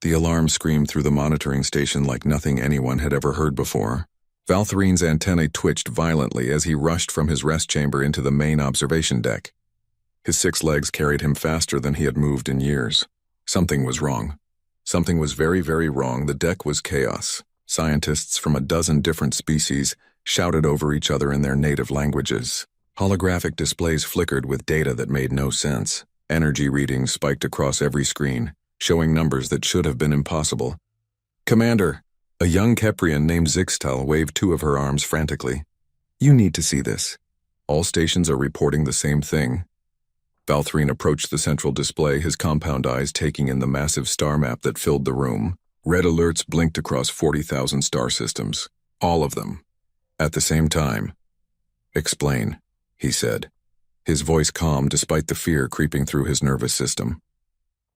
The alarm screamed through the monitoring station like nothing anyone had ever heard before. Valtharine's antennae twitched violently as he rushed from his rest chamber into the main observation deck. His 6 legs carried him faster than he had moved in years. Something was wrong. Something was very, very wrong. The deck was chaos. Scientists from a dozen different species shouted over each other in their native languages. Holographic displays flickered with data that made no sense. Energy readings spiked across every screen, showing numbers that should have been impossible. "Commander!" A young Keprian named Zixtal waved 2 of her arms frantically. "You need to see this. All stations are reporting the same thing." Valtharine approached the central display, his compound eyes taking in the massive star map that filled the room. Red alerts blinked across 40,000 star systems. All of them. At the same time. "Explain," he said. His voice calm despite the fear creeping through his nervous system.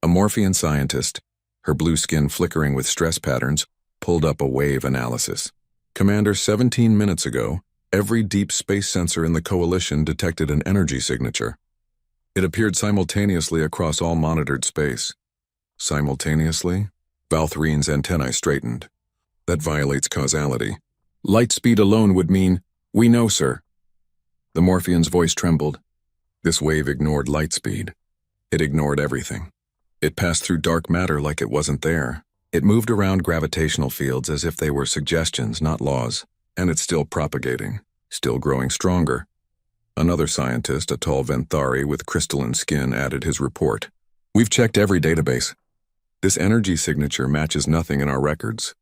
A Morphean scientist, her blue skin flickering with stress patterns, pulled up a wave analysis. "Commander, 17 minutes ago, every deep space sensor in the Coalition detected an energy signature. It appeared simultaneously across all monitored space." "Simultaneously?" Valtharine's antennae straightened. "That violates causality. Light speed alone would mean, 'We know, sir.'" The Morphean's voice trembled. This wave ignored light speed. It ignored everything. It passed through dark matter like it wasn't there. It moved around gravitational fields as if they were suggestions, not laws. And it's still propagating, still growing stronger. Another scientist, a tall Venthari with crystalline skin, added his report. "We've checked every database. This energy signature matches nothing in our records.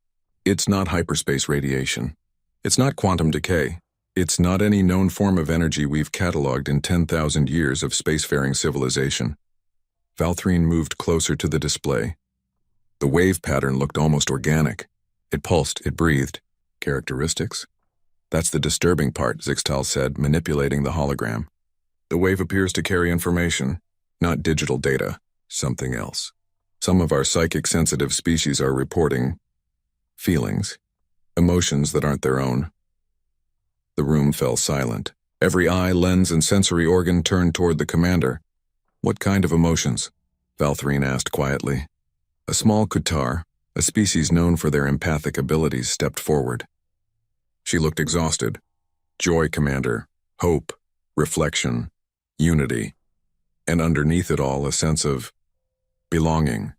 It's not hyperspace radiation. It's not quantum decay. It's not any known form of energy we've cataloged in 10,000 years of spacefaring civilization." Valtharine moved closer to the display. The wave pattern looked almost organic. It pulsed, it breathed. "Characteristics?" "That's the disturbing part," Zixtal said, manipulating the hologram. "The wave appears to carry information, not digital data, something else. Some of our psychic-sensitive species are reporting feelings, emotions that aren't their own." The room fell silent. Every eye, lens, and sensory organ turned toward the commander. "What kind of emotions?" Valtharine asked quietly. A small Kutar, a species known for their empathic abilities, stepped forward. She looked exhausted. "Joy, Commander. Hope. Reflection. Unity. And underneath it all, a sense of belonging.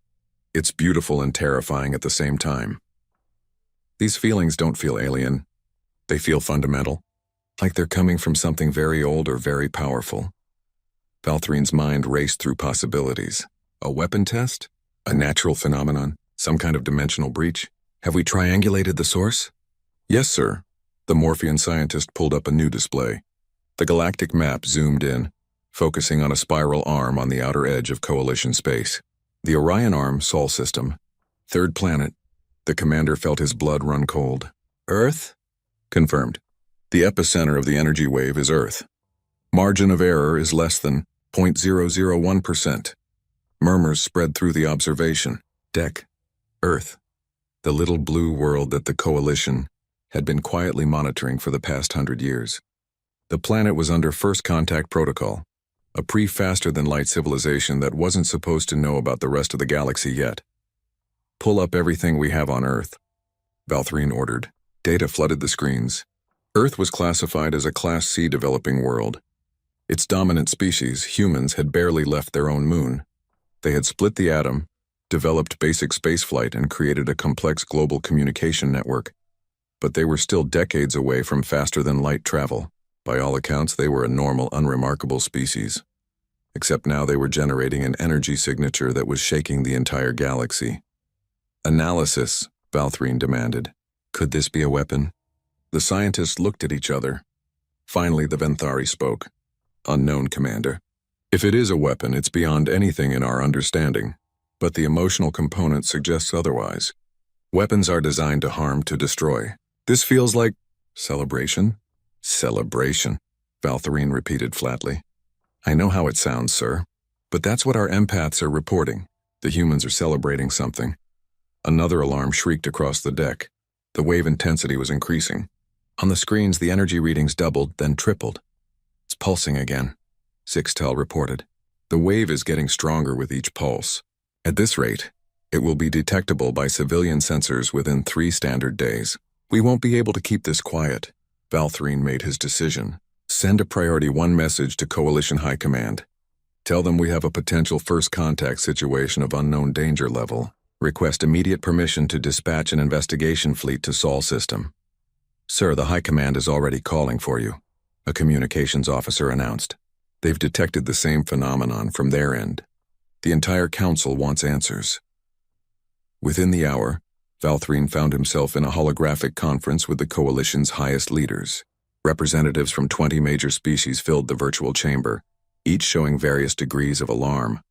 It's beautiful and terrifying at the same time. These feelings don't feel alien. They feel fundamental, like they're coming from something very old or very powerful." Valtharine's mind raced through possibilities. A weapon test? A natural phenomenon? Some kind of dimensional breach? Have we triangulated the source? "Yes, sir." The Morphean scientist pulled up a new display. The galactic map zoomed in, focusing on a spiral arm on the outer edge of Coalition space. The Orion Arm, Sol system. 3rd planet. The commander felt his blood run cold. "Earth?" "Confirmed. The epicenter of the energy wave is Earth. Margin of error is less than 0.001%. Murmurs spread through the observation deck. Earth. The little blue world that the Coalition had been quietly monitoring for the past 100 years. The planet was under First Contact Protocol, a pre-faster-than-light civilization that wasn't supposed to know about the rest of the galaxy yet. "Pull up everything we have on Earth," Valtharine ordered. Data flooded the screens. Earth was classified as a Class C developing world. Its dominant species, humans, had barely left their own moon. They had split the atom, developed basic spaceflight, and created a complex global communication network. But they were still decades away from faster-than-light travel. By all accounts, they were a normal, unremarkable species. Except now they were generating an energy signature that was shaking the entire galaxy. "Analysis," Valtharine demanded. Could this be a weapon? The scientists looked at each other. Finally, the Venthari spoke. "Unknown, Commander. If it is a weapon, it's beyond anything in our understanding. But the emotional component suggests otherwise. Weapons are designed to harm, to destroy. This feels like celebration." "Celebration," Valtharine repeated flatly. "I know how it sounds, sir. But that's what our empaths are reporting. The humans are celebrating something." Another alarm shrieked across the deck. The wave intensity was increasing. On the screens, the energy readings doubled, then tripled. "It's pulsing again," Zixtal reported. "The wave is getting stronger with each pulse. At this rate, It will be detectable by civilian sensors within 3 standard days. We won't be able to keep this quiet. Valthrine made his decision. Send a Priority 1 message to Coalition High Command. Tell them we have a potential first contact situation of unknown danger level. Request immediate permission to dispatch an investigation fleet to Sol system. Sir, the High Command is already calling for you, a communications officer announced. They've detected the same phenomenon from their end. The entire council wants answers. Within the hour, Valthrine found himself in a holographic conference with the Coalition's highest leaders. Representatives from 20 major species filled the virtual chamber, each showing various degrees of alarm.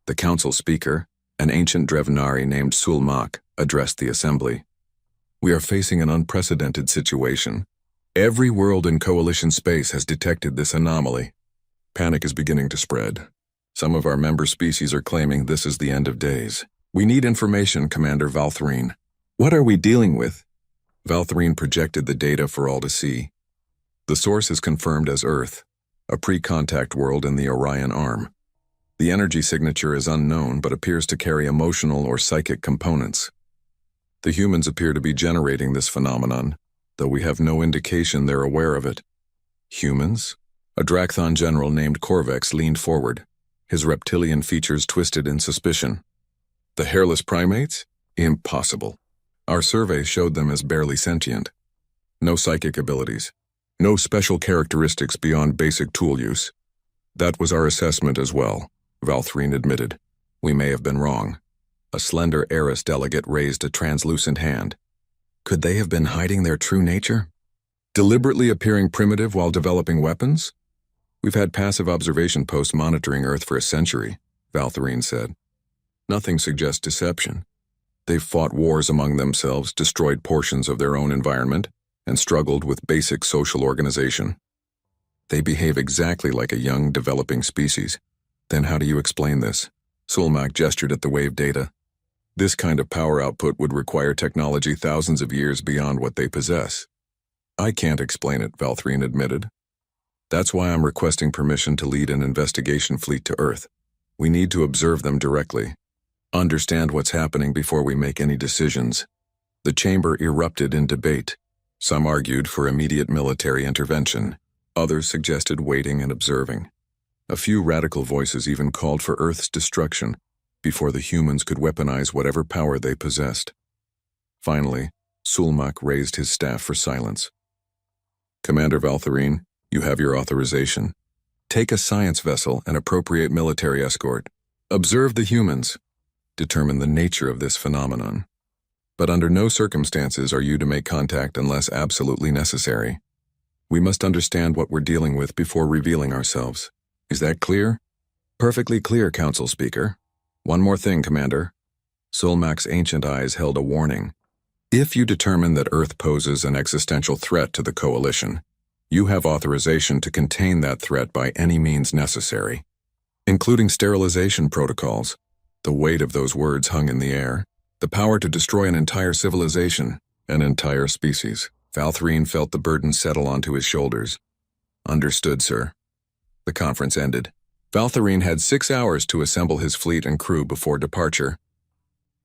The council speaker, an ancient Drevnari named Sulmak, addressed the assembly. We are facing an unprecedented situation. Every world in Coalition space has detected this anomaly. Panic is beginning to spread. Some of our member species are claiming this is the end of days. We need information, Commander Valthrine. What are we dealing with? Valthrine projected the data for all to see. The source is confirmed as Earth, a pre-contact world in the Orion Arm. The energy signature is unknown but appears to carry emotional or psychic components. The humans appear to be generating this phenomenon, though we have no indication they're aware of it. Humans? A Drakthon general named Corvex leaned forward, his reptilian features twisted in suspicion. The hairless primates? Impossible. Our survey showed them as barely sentient. No psychic abilities. No special characteristics beyond basic tool use. That was our assessment as well, Valthrine admitted. We may have been wrong. A slender Eris delegate raised a translucent hand. Could they have been hiding their true nature? Deliberately appearing primitive while developing weapons? We've had passive observation posts monitoring Earth for a century, Valthrine said. Nothing suggests deception. They've fought wars among themselves, destroyed portions of their own environment, and struggled with basic social organization. They behave exactly like a young, developing species. Then how do you explain this? Sulmak gestured at the wave data. This kind of power output would require technology thousands of years beyond what they possess. I can't explain it, Valthrine admitted. That's why I'm requesting permission to lead an investigation fleet to Earth. We need to observe them directly. Understand what's happening before we make any decisions. The chamber erupted in debate. Some argued for immediate military intervention. Others suggested waiting and observing. A few radical voices even called for Earth's destruction before the humans could weaponize whatever power they possessed. Finally, Sulmak raised his staff for silence. Commander Valthrine, you have your authorization. Take a science vessel and appropriate military escort. Observe the humans. Determine the nature of this phenomenon. But under no circumstances are you to make contact unless absolutely necessary. We must understand what we're dealing with before revealing ourselves. Is that clear? Perfectly clear, Council Speaker. One more thing, Commander. Sulmak's ancient eyes held a warning. If you determine that Earth poses an existential threat to the Coalition, you have authorization to contain that threat by any means necessary, including sterilization protocols. The weight of those words hung in the air. The power to destroy an entire civilization, an entire species. Valthrine felt the burden settle onto his shoulders. Understood, sir. The conference ended. Valthrine had 6 hours to assemble his fleet and crew before departure.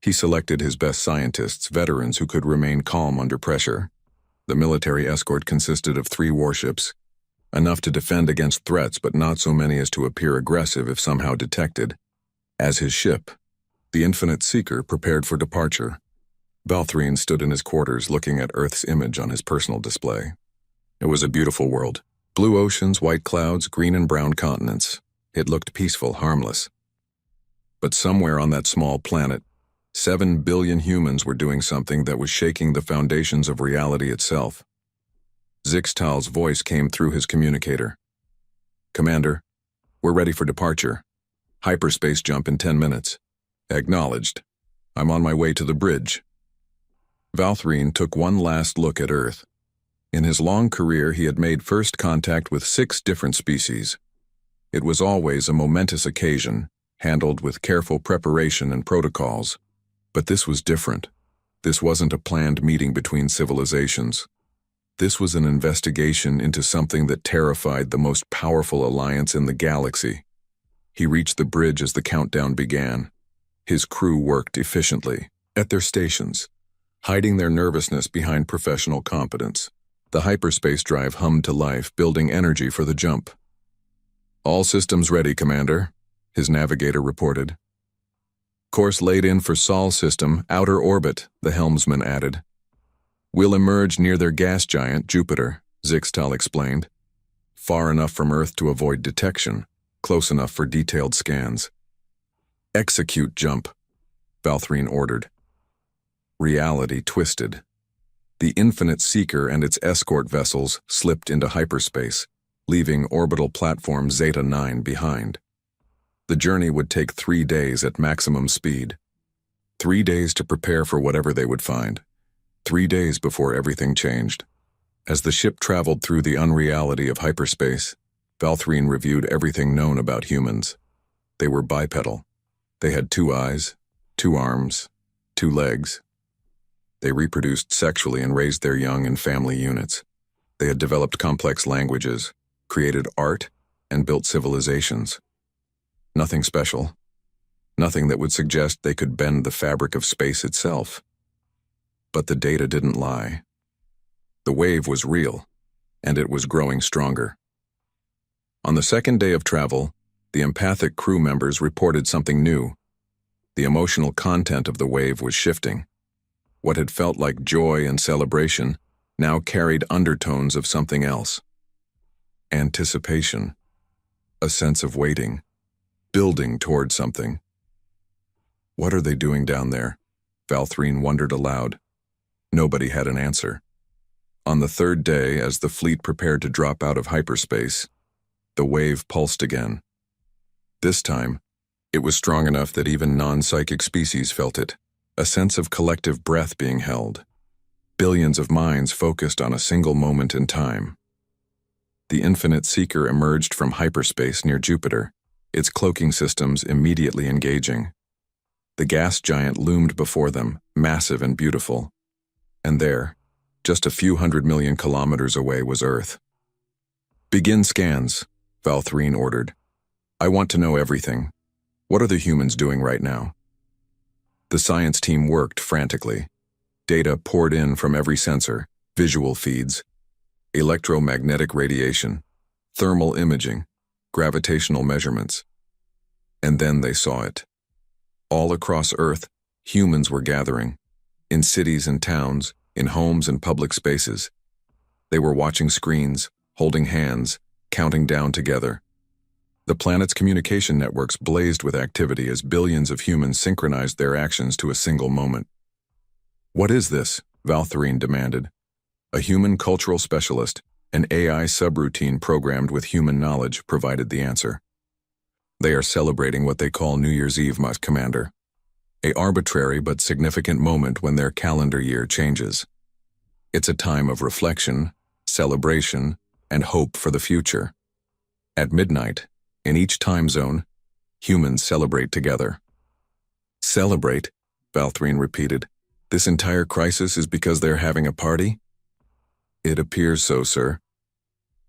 He selected his best scientists, veterans who could remain calm under pressure. The military escort consisted of 3 warships, enough to defend against threats but not so many as to appear aggressive if somehow detected. As his ship, the Infinite Seeker prepared for departure. Valthrine stood in his quarters looking at Earth's image on his personal display. It was a beautiful world. Blue oceans, white clouds, green and brown continents. It looked peaceful, harmless. But somewhere on that small planet, 7 billion humans were doing something that was shaking the foundations of reality itself. Zixtal's voice came through his communicator. Commander, we're ready for departure. Hyperspace jump in 10 minutes. Acknowledged. I'm on my way to the bridge. Valthrine took one last look at Earth. In his long career, he had made first contact with 6 different species. It was always a momentous occasion, handled with careful preparation and protocols. But this was different. This wasn't a planned meeting between civilizations. This was an investigation into something that terrified the most powerful alliance in the galaxy. He reached the bridge as the countdown began. His crew worked efficiently, at their stations, hiding their nervousness behind professional competence. The hyperspace drive hummed to life, building energy for the jump. "All systems ready, Commander," his navigator reported. "Course laid in for Sol system, outer orbit," the helmsman added. "We'll emerge near their gas giant, Jupiter," Zixtal explained. "Far enough from Earth to avoid detection, close enough for detailed scans." "Execute jump," Valthrine ordered. Reality twisted. The Infinite Seeker and its escort vessels slipped into hyperspace, leaving orbital platform Zeta 9 behind. The journey would take 3 days at maximum speed. 3 days to prepare for whatever they would find. 3 days before everything changed. As the ship traveled through the unreality of hyperspace, Valthrine reviewed everything known about humans. They were bipedal. They had 2 eyes, 2 arms, 2 legs. They reproduced sexually and raised their young in family units. They had developed complex languages, created art, and built civilizations. Nothing special. Nothing that would suggest they could bend the fabric of space itself. But the data didn't lie. The wave was real, and it was growing stronger. On the second day of travel, the empathic crew members reported something new. The emotional content of the wave was shifting. What had felt like joy and celebration now carried undertones of something else. Anticipation. A sense of waiting. Building toward something. "What are they doing down there?" Valthrine wondered aloud. Nobody had an answer. On the third day, as the fleet prepared to drop out of hyperspace, the wave pulsed again. This time, it was strong enough that even non-psychic species felt it. A sense of collective breath being held. Billions of minds focused on a single moment in time. The Infinite Seeker emerged from hyperspace near Jupiter, its cloaking systems immediately engaging. The gas giant loomed before them, massive and beautiful. And there, just a few 100 million kilometers away, was Earth. "Begin scans," Valthrine ordered. "I want to know everything. What are the humans doing right now?" The science team worked frantically. Data poured in from every sensor, visual feeds, electromagnetic radiation, thermal imaging, gravitational measurements. And then they saw it. All across Earth, humans were gathering, in cities and towns, in homes and public spaces. They were watching screens, holding hands, counting down together. The planet's communication networks blazed with activity as billions of humans synchronized their actions to a single moment. "What is this?" Valthrine demanded. A human cultural specialist, an AI subroutine programmed with human knowledge, provided the answer. "They are celebrating what they call New Year's Eve, my commander. A arbitrary but significant moment when their calendar year changes. It's a time of reflection, celebration, and hope for the future. At midnight, in each time zone, humans celebrate together." "Celebrate?" Valthrine repeated. "This entire crisis is because they're having a party?" "It appears so, sir."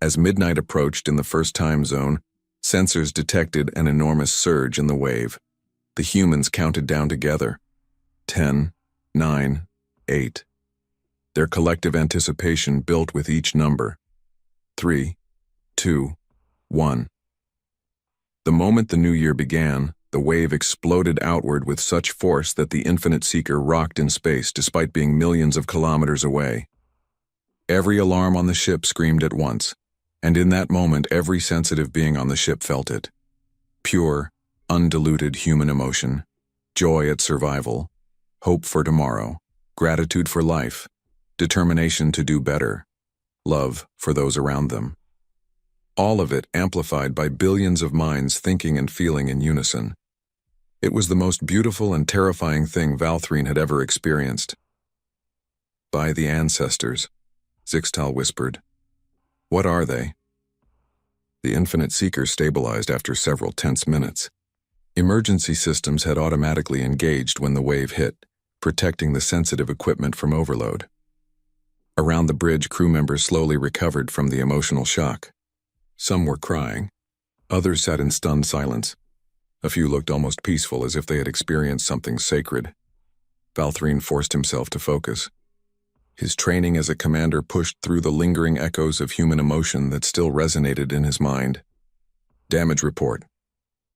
As midnight approached in the first time zone, sensors detected an enormous surge in the wave. The humans counted down together. 10, 9, 8. Their collective anticipation built with each number. 3, 2, 1. The moment the new year began, the wave exploded outward with such force that the Infinite Seeker rocked in space despite being millions of kilometers away. Every alarm on the ship screamed at once, and in that moment every sensitive being on the ship felt it. Pure, undiluted human emotion, joy at survival, hope for tomorrow, gratitude for life, determination to do better, love for those around them. All of it amplified by billions of minds thinking and feeling in unison. It was the most beautiful and terrifying thing Valthrine had ever experienced. "By the ancestors," Zixtal whispered. "What are they?" The Infinite Seeker stabilized after several tense minutes. Emergency systems had automatically engaged when the wave hit, protecting the sensitive equipment from overload. Around the bridge, crew members slowly recovered from the emotional shock. Some were crying. Others sat in stunned silence. A few looked almost peaceful, as if they had experienced something sacred. Valthrine forced himself to focus. His training as a commander pushed through the lingering echoes of human emotion that still resonated in his mind. "Damage report.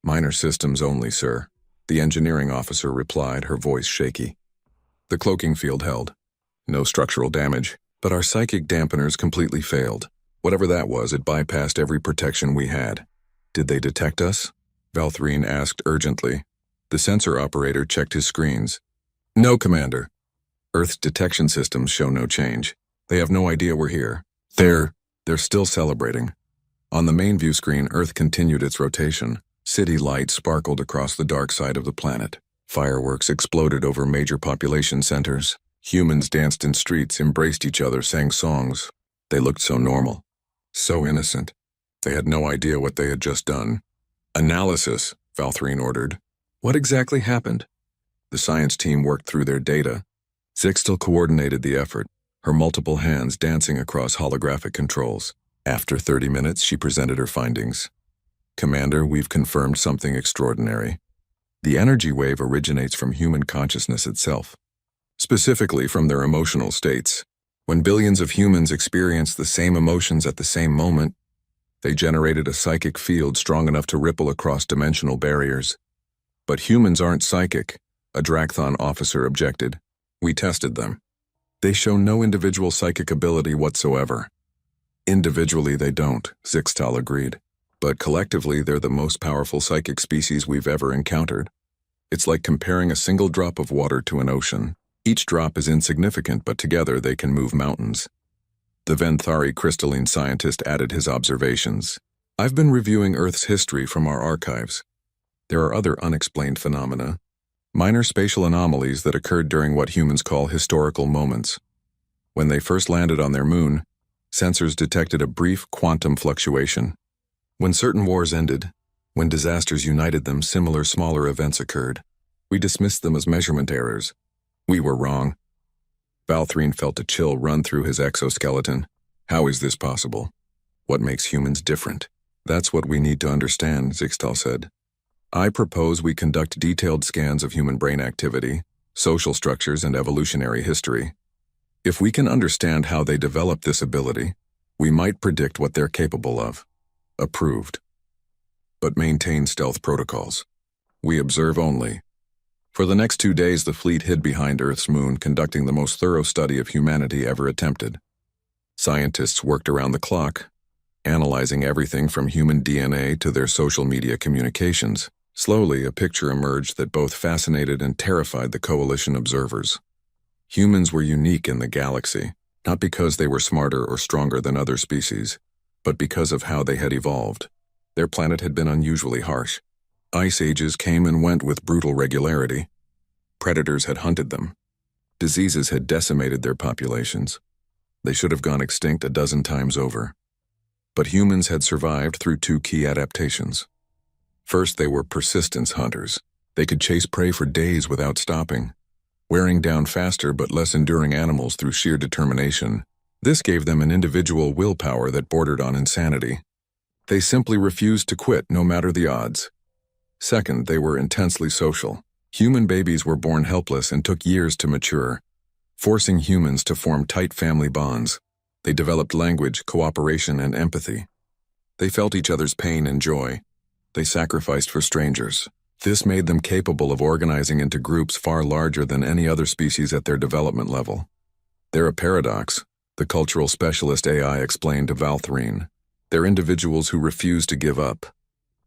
Minor systems only, sir," the engineering officer replied, her voice shaky. The cloaking field held. "No structural damage, but our psychic dampeners completely failed. Whatever that was, it bypassed every protection we had." "Did they detect us?" Valthrine asked urgently. The sensor operator checked his screens. "No, Commander. Earth's detection systems show no change. They have no idea we're here. They're still celebrating." On the main view screen, Earth continued its rotation. City lights sparkled across the dark side of the planet. Fireworks exploded over major population centers. Humans danced in streets, embraced each other, sang songs. They looked so normal, so innocent. They had no idea what they had just done. "Analysis," Valthrine ordered. "What exactly happened?" The science team worked through their data. Zixtal coordinated the effort, her multiple hands dancing across holographic controls. After 30 minutes, she presented her findings. "Commander, we've confirmed something extraordinary. The energy wave originates from human consciousness itself, specifically from their emotional states. When billions of humans experienced the same emotions at the same moment, they generated a psychic field strong enough to ripple across dimensional barriers. But humans aren't psychic," a Drakthon officer objected. "We tested them. They show no individual psychic ability whatsoever." "Individually they don't," Zixtal agreed. "But collectively they're the most powerful psychic species we've ever encountered. It's like comparing a single drop of water to an ocean. Each drop is insignificant, but together they can move mountains." The Venthari crystalline scientist added his observations. "I've been reviewing Earth's history from our archives. There are other unexplained phenomena, minor spatial anomalies that occurred during what humans call historical moments. When they first landed on their moon, sensors detected a brief quantum fluctuation. When certain wars ended, when disasters united them, similar smaller events occurred. We dismissed them as measurement errors. We were wrong." Valthrine felt a chill run through his exoskeleton. "How is this possible? What makes humans different?" "That's what we need to understand," Zixtal said. "I propose we conduct detailed scans of human brain activity, social structures, and evolutionary history. If we can understand how they developed this ability, we might predict what they're capable of." "Approved. But maintain stealth protocols. We observe only." For the next 2 days, the fleet hid behind Earth's moon, conducting the most thorough study of humanity ever attempted. Scientists worked around the clock, analyzing everything from human DNA to their social media communications. Slowly, a picture emerged that both fascinated and terrified the coalition observers. Humans were unique in the galaxy, not because they were smarter or stronger than other species, but because of how they had evolved. Their planet had been unusually harsh. Ice ages came and went with brutal regularity. Predators had hunted them. Diseases had decimated their populations. They should have gone extinct a dozen times over. But humans had survived through 2 key adaptations. First, they were persistence hunters. They could chase prey for days without stopping, wearing down faster but less enduring animals through sheer determination. This gave them an individual willpower that bordered on insanity. They simply refused to quit no matter the odds. Second, they were intensely social. Human babies were born helpless and took years to mature, forcing humans to form tight family bonds. They developed language, cooperation, and empathy. They felt each other's pain and joy. They sacrificed for strangers. This made them capable of organizing into groups far larger than any other species at their development level. "They're a paradox," the cultural specialist AI explained to Valthrine. "They're individuals who refuse to give up,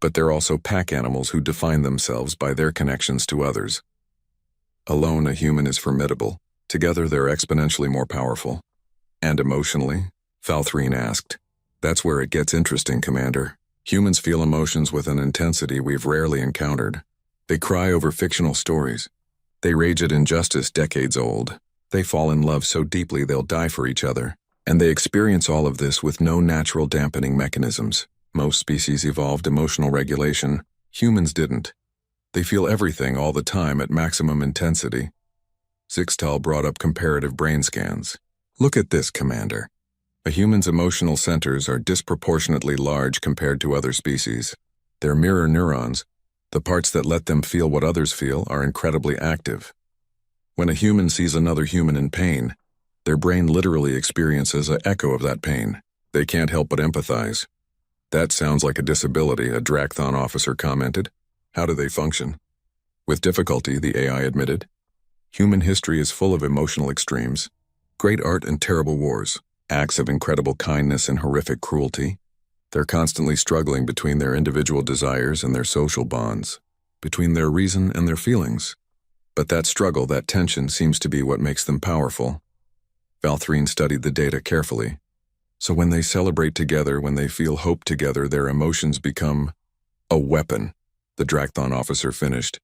but they're also pack animals who define themselves by their connections to others. Alone, a human is formidable. Together, they're exponentially more powerful." "And emotionally?" Valthrine asked. "That's where it gets interesting, Commander. Humans feel emotions with an intensity we've rarely encountered. They cry over fictional stories. They rage at injustice decades old. They fall in love so deeply they'll die for each other. And they experience all of this with no natural dampening mechanisms. Most species evolved emotional regulation. Humans didn't. They feel everything all the time at maximum intensity." Zixtal brought up comparative brain scans. "Look at this, Commander. A human's emotional centers are disproportionately large compared to other species. They're mirror neurons, The parts that let them feel what others feel are incredibly active. When a human sees another human in pain, their brain literally experiences an echo of that pain. They can't help but empathize. That sounds like a disability, a Dracthon officer commented. How do they function? With difficulty, the AI admitted. Human history is full of emotional extremes. Great art and terrible wars. Acts of incredible kindness and horrific cruelty. They're constantly struggling between their individual desires and their social bonds, between their reason and their feelings. But that struggle, that tension, seems to be what makes them powerful. Valthrine studied the data carefully. So when they celebrate together, when they feel hope together, their emotions become a weapon, the Dracthon officer finished.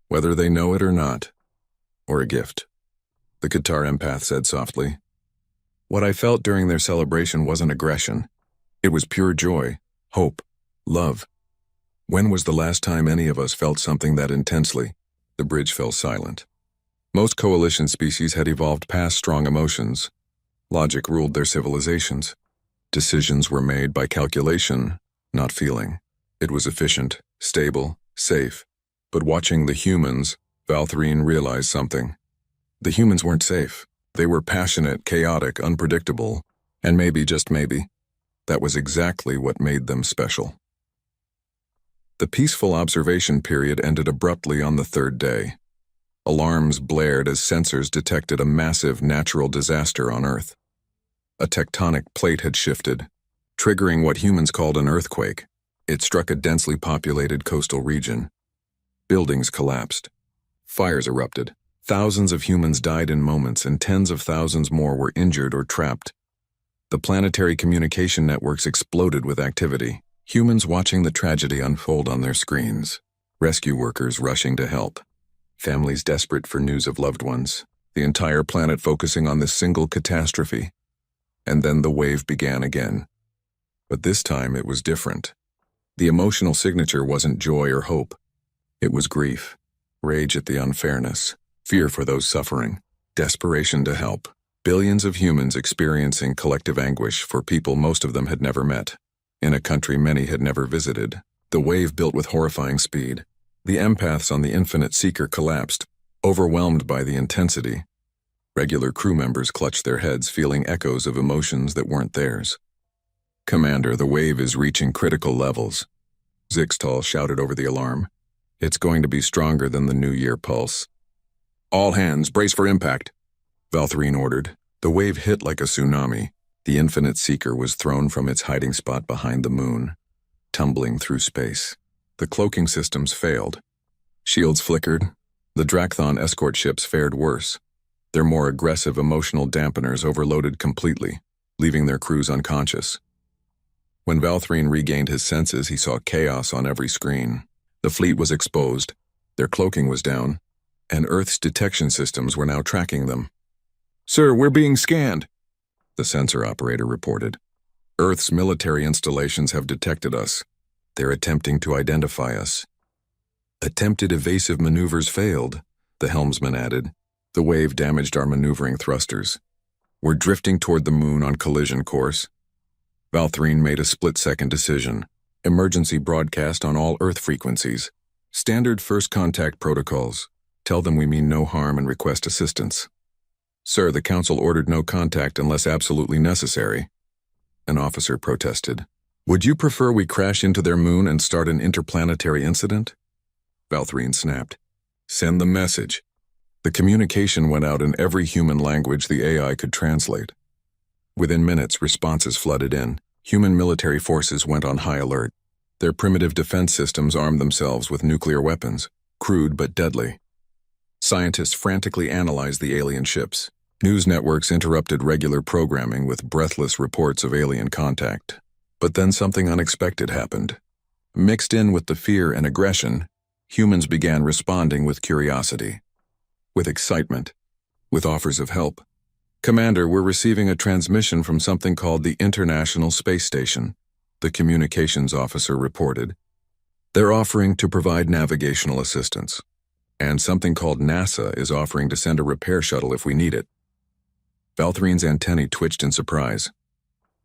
Whether they know it or not, or a gift. The Qatar empath said softly. What I felt during their celebration wasn't aggression. It was pure joy, hope, love. When was the last time any of us felt something that intensely? The bridge fell silent. Most coalition species had evolved past strong emotions. Logic ruled their civilizations. Decisions were made by calculation, not feeling. It was efficient, stable, safe. But watching the humans, Valthrine realized something. The humans weren't safe. They were passionate, chaotic, unpredictable, and maybe, just maybe, that was exactly what made them special. The peaceful observation period ended abruptly on the third day. Alarms blared as sensors detected a massive natural disaster on Earth. A tectonic plate had shifted, triggering what humans called an earthquake. It struck a densely populated coastal region. Buildings collapsed. Fires erupted. Thousands of humans died in moments, and tens of thousands more were injured or trapped. The planetary communication networks exploded with activity. Humans watching the tragedy unfold on their screens. Rescue workers rushing to help. Families desperate for news of loved ones. The entire planet focusing on this single catastrophe. And then the wave began again. But this time it was different. The emotional signature wasn't joy or hope. It was grief, rage at the unfairness, fear for those suffering, desperation to help. Billions of humans experiencing collective anguish for people most of them had never met. In a country many had never visited, the wave built with horrifying speed. The empaths on the Infinite Seeker collapsed, overwhelmed by the intensity. Regular crew members clutched their heads, feeling echoes of emotions that weren't theirs. Commander, the wave is reaching critical levels. Zixtal shouted over the alarm. It's going to be stronger than the New Year pulse. All hands, brace for impact, Valthrine ordered. The wave hit like a tsunami. The Infinite Seeker was thrown from its hiding spot behind the moon, tumbling through space. The cloaking systems failed. Shields flickered. The Dracthon escort ships fared worse. Their more aggressive emotional dampeners overloaded completely, leaving their crews unconscious. When Valthrine regained his senses, he saw chaos on every screen. The fleet was exposed, their cloaking was down, and Earth's detection systems were now tracking them. Sir, we're being scanned, the sensor operator reported. Earth's military installations have detected us. They're attempting to identify us. Attempted evasive maneuvers failed, the helmsman added. The wave damaged our maneuvering thrusters. We're drifting toward the moon on collision course. Valthrine made a split-second decision. Emergency broadcast on all Earth frequencies. Standard first contact protocols. Tell them we mean no harm and request assistance. Sir, the Council ordered no contact unless absolutely necessary. An officer protested. Would you prefer we crash into their moon and start an interplanetary incident? Valthrine snapped. Send the message. The communication went out in every human language the AI could translate. Within minutes, responses flooded in. Human military forces went on high alert. Their primitive defense systems armed themselves with nuclear weapons, crude but deadly. Scientists frantically analyzed the alien ships. News networks interrupted regular programming with breathless reports of alien contact. But then something unexpected happened. Mixed in with the fear and aggression, humans began responding with curiosity, with excitement, with offers of help. Commander, we're receiving a transmission from something called the International Space Station, the communications officer reported. They're offering to provide navigational assistance. And something called NASA is offering to send a repair shuttle if we need it. Valthrine's antennae twitched in surprise.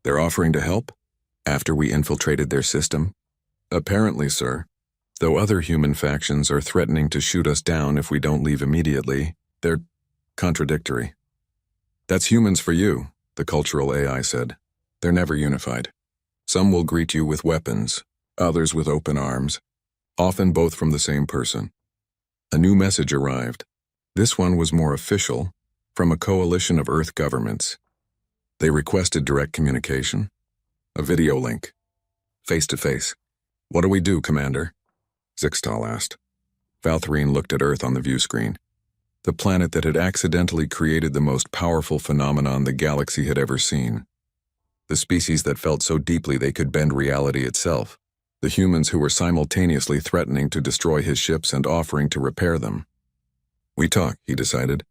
They're offering to help? After we infiltrated their system? Apparently, sir. Though other human factions are threatening to shoot us down if we don't leave immediately, they're contradictory. That's humans for you, the cultural AI said. They're never unified. Some will greet you with weapons, others with open arms, often both from the same person. A new message arrived. This one was more official, from a coalition of Earth governments. They requested direct communication, a video link, face-to-face. What do we do, Commander? Zixtal asked. Valthrine looked at Earth on the view screen, the planet that had accidentally created the most powerful phenomenon the galaxy had ever seen. The species that felt so deeply they could bend reality itself. The humans who were simultaneously threatening to destroy his ships and offering to repair them. We talk, he decided.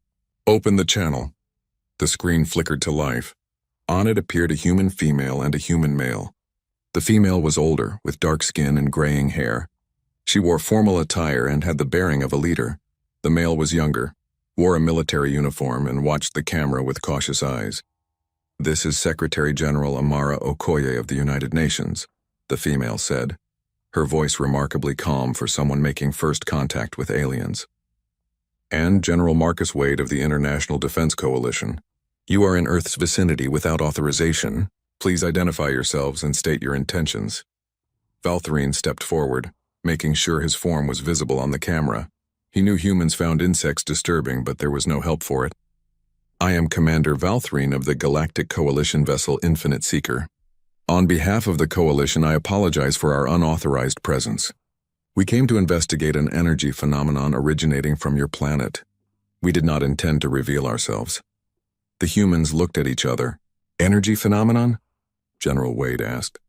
Open the channel. The screen flickered to life. On it appeared a human female and a human male. The female was older, with dark skin and graying hair. She wore formal attire and had the bearing of a leader. The male was younger, wore a military uniform, and watched the camera with cautious eyes. This is Secretary General Amara Okoye of the United Nations, the female said, her voice remarkably calm for someone making first contact with aliens. And General Marcus Wade of the International Defense Coalition. You are in Earth's vicinity without authorization. Please identify yourselves and state your intentions. Valthrine stepped forward, making sure his form was visible on the camera. He knew humans found insects disturbing, but there was no help for it. I am Commander Valthrine of the Galactic Coalition vessel Infinite Seeker. On behalf of the Coalition, I apologize for our unauthorized presence. We came to investigate an energy phenomenon originating from your planet. We did not intend to reveal ourselves. The humans looked at each other. Energy phenomenon? General Wade asked.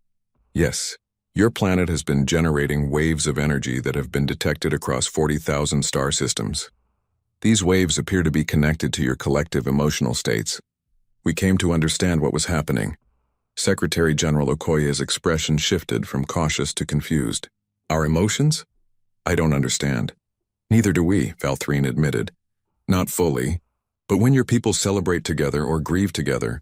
Yes. Your planet has been generating waves of energy that have been detected across 40,000 star systems. These waves appear to be connected to your collective emotional states. We came to understand what was happening. Secretary General Okoye's expression shifted from cautious to confused. Our emotions? I don't understand. Neither do we, Valthrine admitted. Not fully, but when your people celebrate together or grieve together,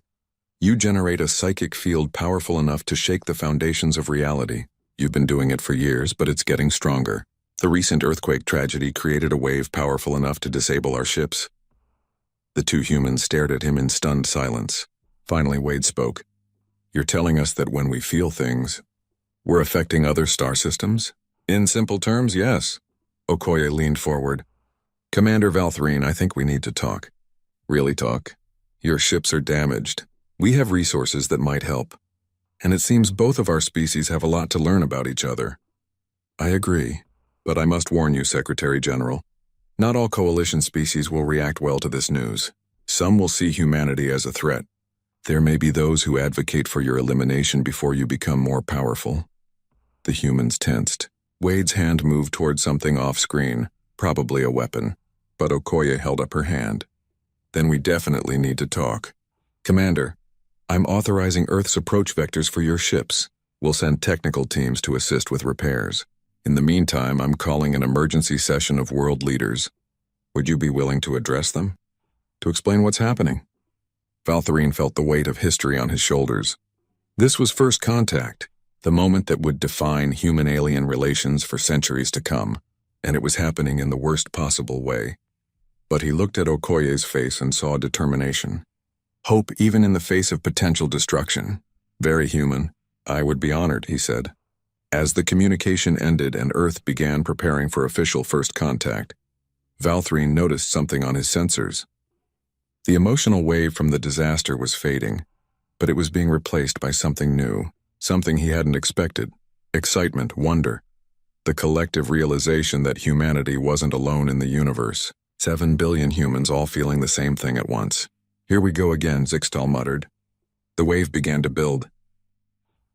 you generate a psychic field powerful enough to shake the foundations of reality. You've been doing it for years, but it's getting stronger. The recent earthquake tragedy created a wave powerful enough to disable our ships. The two humans stared at him in stunned silence. Finally, Wade spoke. You're telling us that when we feel things, we're affecting other star systems? In simple terms, yes. Okoye leaned forward. Commander Valthrine, I think we need to talk. Really talk? Your ships are damaged. We have resources that might help. And it seems both of our species have a lot to learn about each other. I agree, but I must warn you, Secretary General. Not all coalition species will react well to this news. Some will see humanity as a threat. There may be those who advocate for your elimination before you become more powerful. The humans tensed. Wade's hand moved toward something off-screen, probably a weapon, but Okoye held up her hand. Then we definitely need to talk. Commander, I'm authorizing Earth's approach vectors for your ships. We'll send technical teams to assist with repairs. In the meantime, I'm calling an emergency session of world leaders. Would you be willing to address them? To explain what's happening? Valthrine felt the weight of history on his shoulders. This was first contact, the moment that would define human-alien relations for centuries to come, and it was happening in the worst possible way. But he looked at Okoye's face and saw determination. Hope even in the face of potential destruction. Very human. I would be honored, he said. As the communication ended and Earth began preparing for official first contact, Valthrine noticed something on his sensors. The emotional wave from the disaster was fading, but it was being replaced by something new, something he hadn't expected. Excitement, wonder. The collective realization that humanity wasn't alone in the universe. 7 billion humans all feeling the same thing at once. Here we go again, Zixtal muttered. The wave began to build.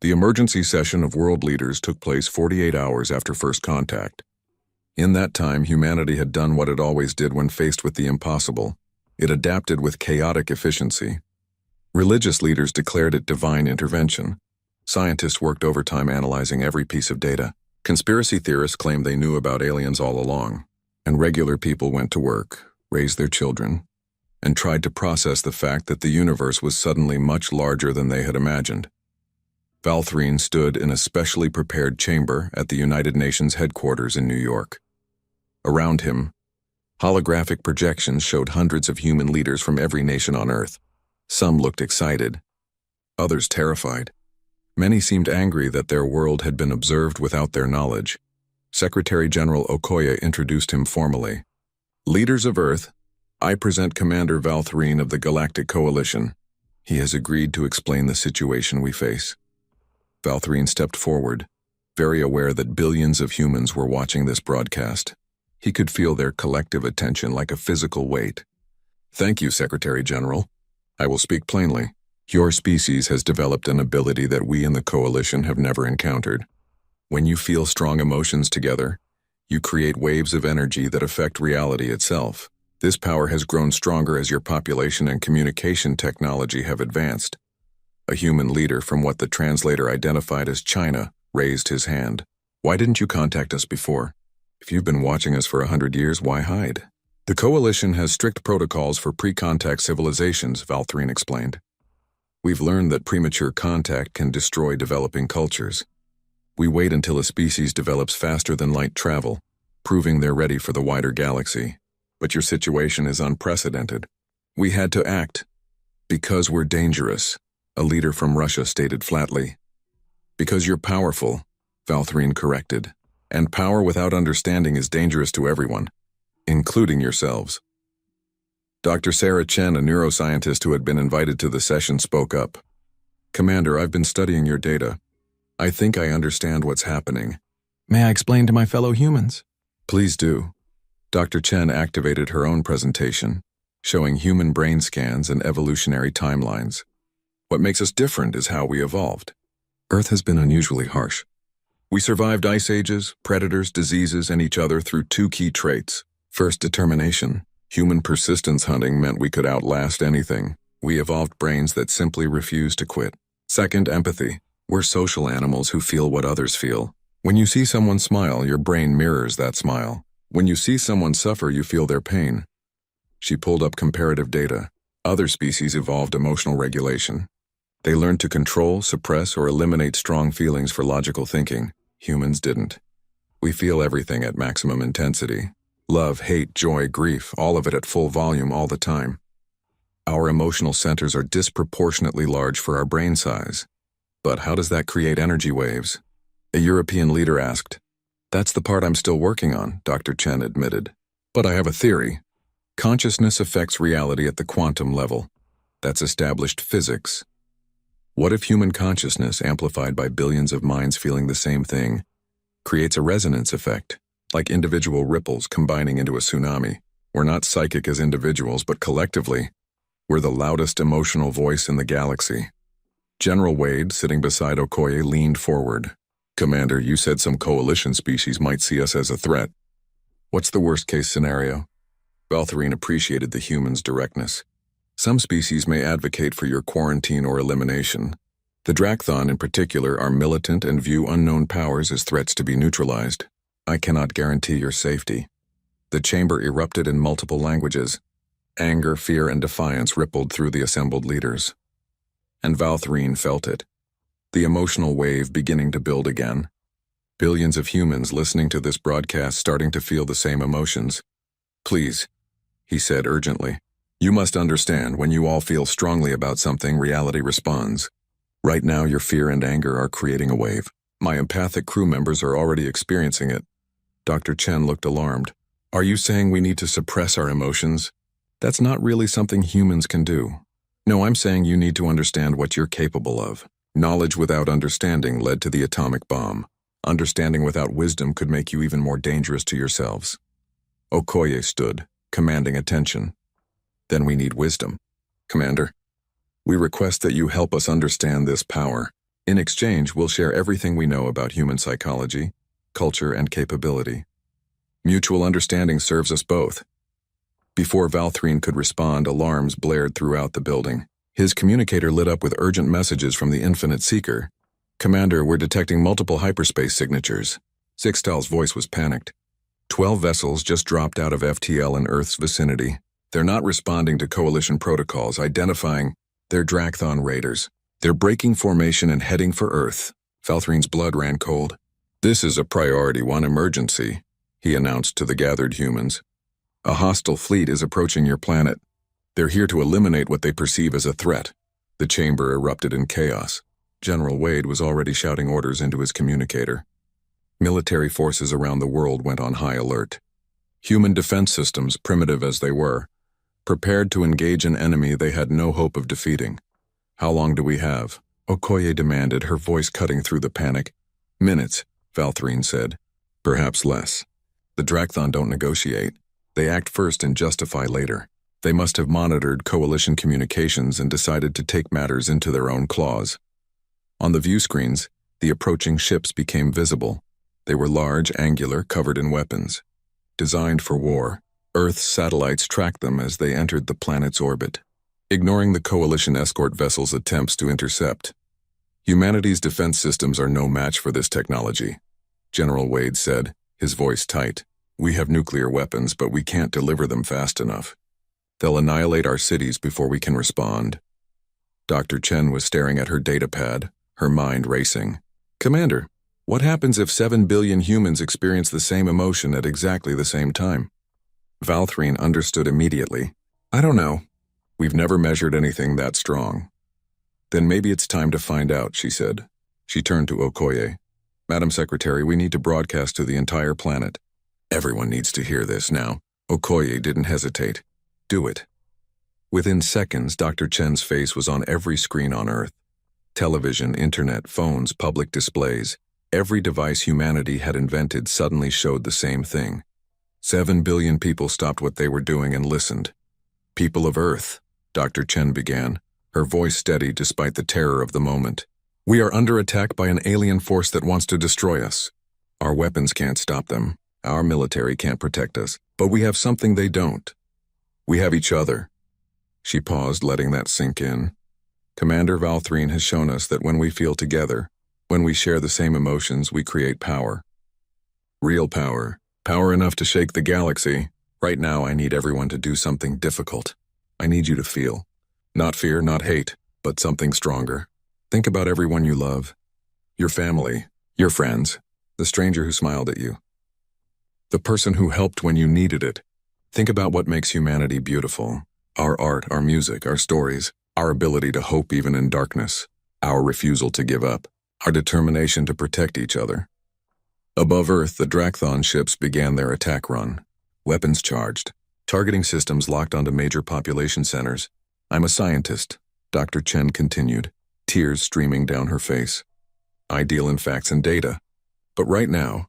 The emergency session of world leaders took place 48 hours after first contact. In that time, humanity had done what it always did when faced with the impossible. It adapted with chaotic efficiency. Religious leaders declared it divine intervention. Scientists worked overtime analyzing every piece of data. Conspiracy theorists claimed they knew about aliens all along. And regular people went to work, raised their children, and tried to process the fact that the universe was suddenly much larger than they had imagined. Valthrine stood in a specially prepared chamber at the United Nations headquarters in New York. Around him, holographic projections showed hundreds of human leaders from every nation on Earth. Some looked excited, others terrified. Many seemed angry that their world had been observed without their knowledge. Secretary General Okoye introduced him formally. Leaders of Earth, I present Commander Valthrine of the Galactic Coalition. He has agreed to explain the situation we face. Valthrine stepped forward, very aware that billions of humans were watching this broadcast. He could feel their collective attention like a physical weight. Thank you, Secretary General. I will speak plainly. Your species has developed an ability that we in the Coalition have never encountered. When you feel strong emotions together, you create waves of energy that affect reality itself. This power has grown stronger as your population and communication technology have advanced. A human leader from what the translator identified as China raised his hand. Why didn't you contact us before? If you've been watching us for 100 years, why hide? The Coalition has strict protocols for pre-contact civilizations, Valthrine explained. We've learned that premature contact can destroy developing cultures. We wait until a species develops faster than light travel, proving they're ready for the wider galaxy. But your situation is unprecedented. We had to act. Because we're dangerous, a leader from Russia stated flatly. Because you're powerful, Valthrine corrected. And power without understanding is dangerous to everyone, including yourselves. Dr. Sarah Chen, a neuroscientist who had been invited to the session, spoke up. Commander, I've been studying your data. I think I understand what's happening. May I explain to my fellow humans? Please do. Dr. Chen activated her own presentation, showing human brain scans and evolutionary timelines. What makes us different is how we evolved. Earth has been unusually harsh. We survived ice ages, predators, diseases, and each other through two key traits. First, determination. Human persistence hunting meant we could outlast anything. We evolved brains that simply refused to quit. Second, empathy. We're social animals who feel what others feel. When you see someone smile, your brain mirrors that smile. When you see someone suffer, you feel their pain. She pulled up comparative data. Other species evolved emotional regulation. They learned to control, suppress, or eliminate strong feelings for logical thinking. Humans didn't. We feel everything at maximum intensity. Love, hate, joy, grief, all of it at full volume all the time. Our emotional centers are disproportionately large for our brain size. But how does that create energy waves? A European leader asked. That's the part I'm still working on, Dr. Chen admitted. But I have a theory. Consciousness affects reality at the quantum level. That's established physics. What if human consciousness, amplified by billions of minds feeling the same thing, creates a resonance effect, like individual ripples combining into a tsunami? We're not psychic as individuals, but collectively, we're the loudest emotional voice in the galaxy. General Wade, sitting beside Okoye, leaned forward. Commander, you said some coalition species might see us as a threat. What's the worst-case scenario? Valthrine appreciated the human's directness. Some species may advocate for your quarantine or elimination. The Drakthon in particular are militant and view unknown powers as threats to be neutralized. I cannot guarantee your safety. The chamber erupted in multiple languages. Anger, fear, and defiance rippled through the assembled leaders. And Valthrine felt it. The emotional wave beginning to build again. Billions of humans listening to this broadcast starting to feel the same emotions. Please, he said urgently. You must understand, when you all feel strongly about something, reality responds. Right now, your fear and anger are creating a wave. My empathic crew members are already experiencing it. Dr. Chen looked alarmed. Are you saying we need to suppress our emotions? That's not really something humans can do. No, I'm saying you need to understand what you're capable of. Knowledge without understanding led to the atomic bomb. Understanding without wisdom could make you even more dangerous to yourselves. Okoye stood, commanding attention. Then we need wisdom. Commander, we request that you help us understand this power. In exchange, we'll share everything we know about human psychology, culture, and capability. Mutual understanding serves us both. Before Valthrine could respond, alarms blared throughout the building. His communicator lit up with urgent messages from the Infinite Seeker. Commander, we're detecting multiple hyperspace signatures. Zixtal's voice was panicked. 12 vessels just dropped out of FTL in Earth's vicinity. They're not responding to Coalition protocols, identifying they're Drakthon raiders. They're breaking formation and heading for Earth. Valthrine's blood ran cold. This is a Priority 1 emergency, he announced to the gathered humans. A hostile fleet is approaching your planet. They're here to eliminate what they perceive as a threat. The chamber erupted in chaos. General Wade was already shouting orders into his communicator. Military forces around the world went on high alert. Human defense systems, primitive as they were, prepared to engage an enemy they had no hope of defeating. How long do we have? Okoye demanded, her voice cutting through the panic. Minutes, Valthrine said. Perhaps less. The Drakthon don't negotiate. They act first and justify later. They must have monitored coalition communications and decided to take matters into their own claws. On the view screens, the approaching ships became visible. They were large, angular, covered in weapons. Designed for war, Earth's satellites tracked them as they entered the planet's orbit, ignoring the coalition escort vessels' attempts to intercept. Humanity's defense systems are no match for this technology, General Wade said, his voice tight. We have nuclear weapons, but we can't deliver them fast enough. They'll annihilate our cities before we can respond. Dr. Chen was staring at her datapad, her mind racing. Commander, what happens if 7 billion humans experience the same emotion at exactly the same time? Valthrine understood immediately. I don't know. We've never measured anything that strong. Then maybe it's time to find out, she said. She turned to Okoye. Madam Secretary, we need to broadcast to the entire planet. Everyone needs to hear this now. Okoye didn't hesitate. Do it. Within seconds, Dr. Chen's face was on every screen on Earth. Television, internet, phones, public displays. Every device humanity had invented suddenly showed the same thing. 7 billion people stopped what they were doing and listened. People of Earth, Dr. Chen began, her voice steady despite the terror of the moment. We are under attack by an alien force that wants to destroy us. Our weapons can't stop them. Our military can't protect us. But we have something they don't. We have each other. She paused, letting that sink in. Commander Valthrine has shown us that when we feel together, when we share the same emotions, we create power. Real power. Power enough to shake the galaxy. Right now, I need everyone to do something difficult. I need you to feel. Not fear, not hate, but something stronger. Think about everyone you love. Your family, your friends, the stranger who smiled at you. The person who helped when you needed it. Think about what makes humanity beautiful. Our art, our music, our stories, our ability to hope even in darkness, our refusal to give up, our determination to protect each other. Above Earth, the Drakthon ships began their attack run. Weapons charged. Targeting systems locked onto major population centers. I'm a scientist, Dr. Chen continued, tears streaming down her face. I deal in facts and data. But right now,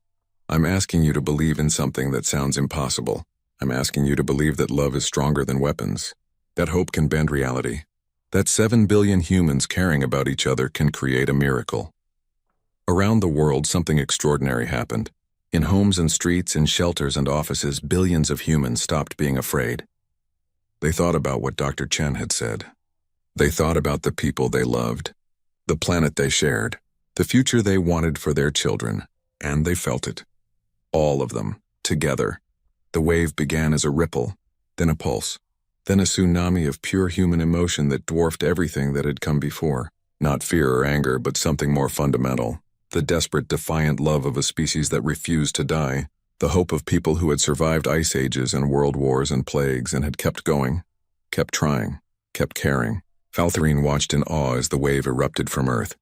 I'm asking you to believe in something that sounds impossible. I'm asking you to believe that love is stronger than weapons, that hope can bend reality, that 7 billion humans caring about each other can create a miracle. Around the world, something extraordinary happened. In homes and streets, in shelters and offices, billions of humans stopped being afraid. They thought about what Dr. Chen had said. They thought about the people they loved, the planet they shared, the future they wanted for their children, and they felt it. All of them, together. The wave began as a ripple, then a pulse, then a tsunami of pure human emotion that dwarfed everything that had come before. Not fear or anger, but something more fundamental. The desperate, defiant love of a species that refused to die. The hope of people who had survived ice ages and world wars and plagues and had kept going, kept trying, kept caring. Valthrine watched in awe as the wave erupted from Earth.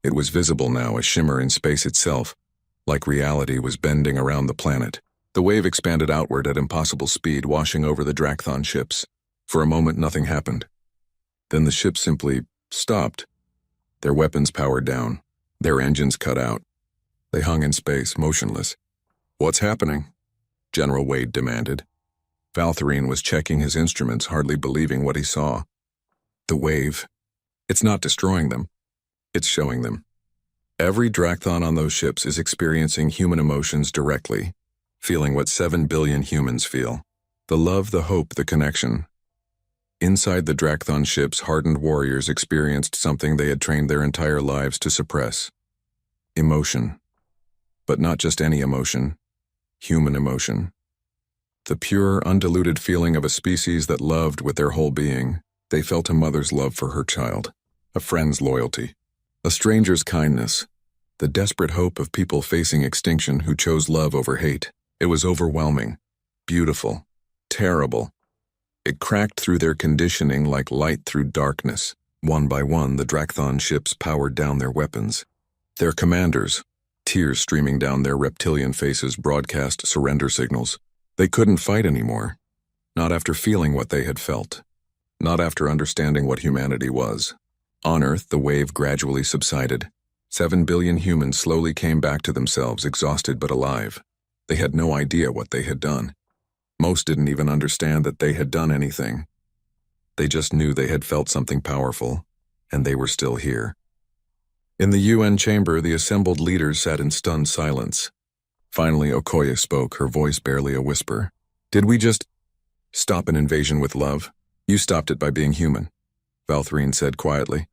It was visible now, a shimmer in space itself, like reality was bending around the planet. The wave expanded outward at impossible speed, washing over the Drakthon ships. For a moment, nothing happened. Then the ships simply stopped. Their weapons powered down, their engines cut out. They hung in space, motionless. What's happening? General Wade demanded. Valthrine was checking his instruments, hardly believing what he saw. The wave. It's not destroying them. It's showing them. Every Drakthon on those ships is experiencing human emotions directly, feeling what 7 billion humans feel. The love, the hope, the connection. Inside the Drakthon ships, hardened warriors experienced something they had trained their entire lives to suppress. Emotion. But not just any emotion. Human emotion. The pure, undiluted feeling of a species that loved with their whole being. They felt a mother's love for her child. a friend's loyalty, a stranger's kindness, the desperate hope of people facing extinction who chose love over hate. It was overwhelming, beautiful, terrible. It cracked through their conditioning like light through darkness. One by one, the Drakthon ships powered down their weapons. Their commanders, tears streaming down their reptilian faces, broadcast surrender signals. They couldn't fight anymore. Not after feeling what they had felt. Not after understanding what humanity was. On Earth, the wave gradually subsided. 7 billion humans slowly came back to themselves, exhausted but alive. They had no idea what they had done. Most didn't even understand that they had done anything. They just knew they had felt something powerful, and they were still here. In the UN chamber, the assembled leaders sat in stunned silence. Finally, Okoye spoke, her voice barely a whisper. Did we just stop an invasion with love? You stopped it by being human, Valthrine said quietly.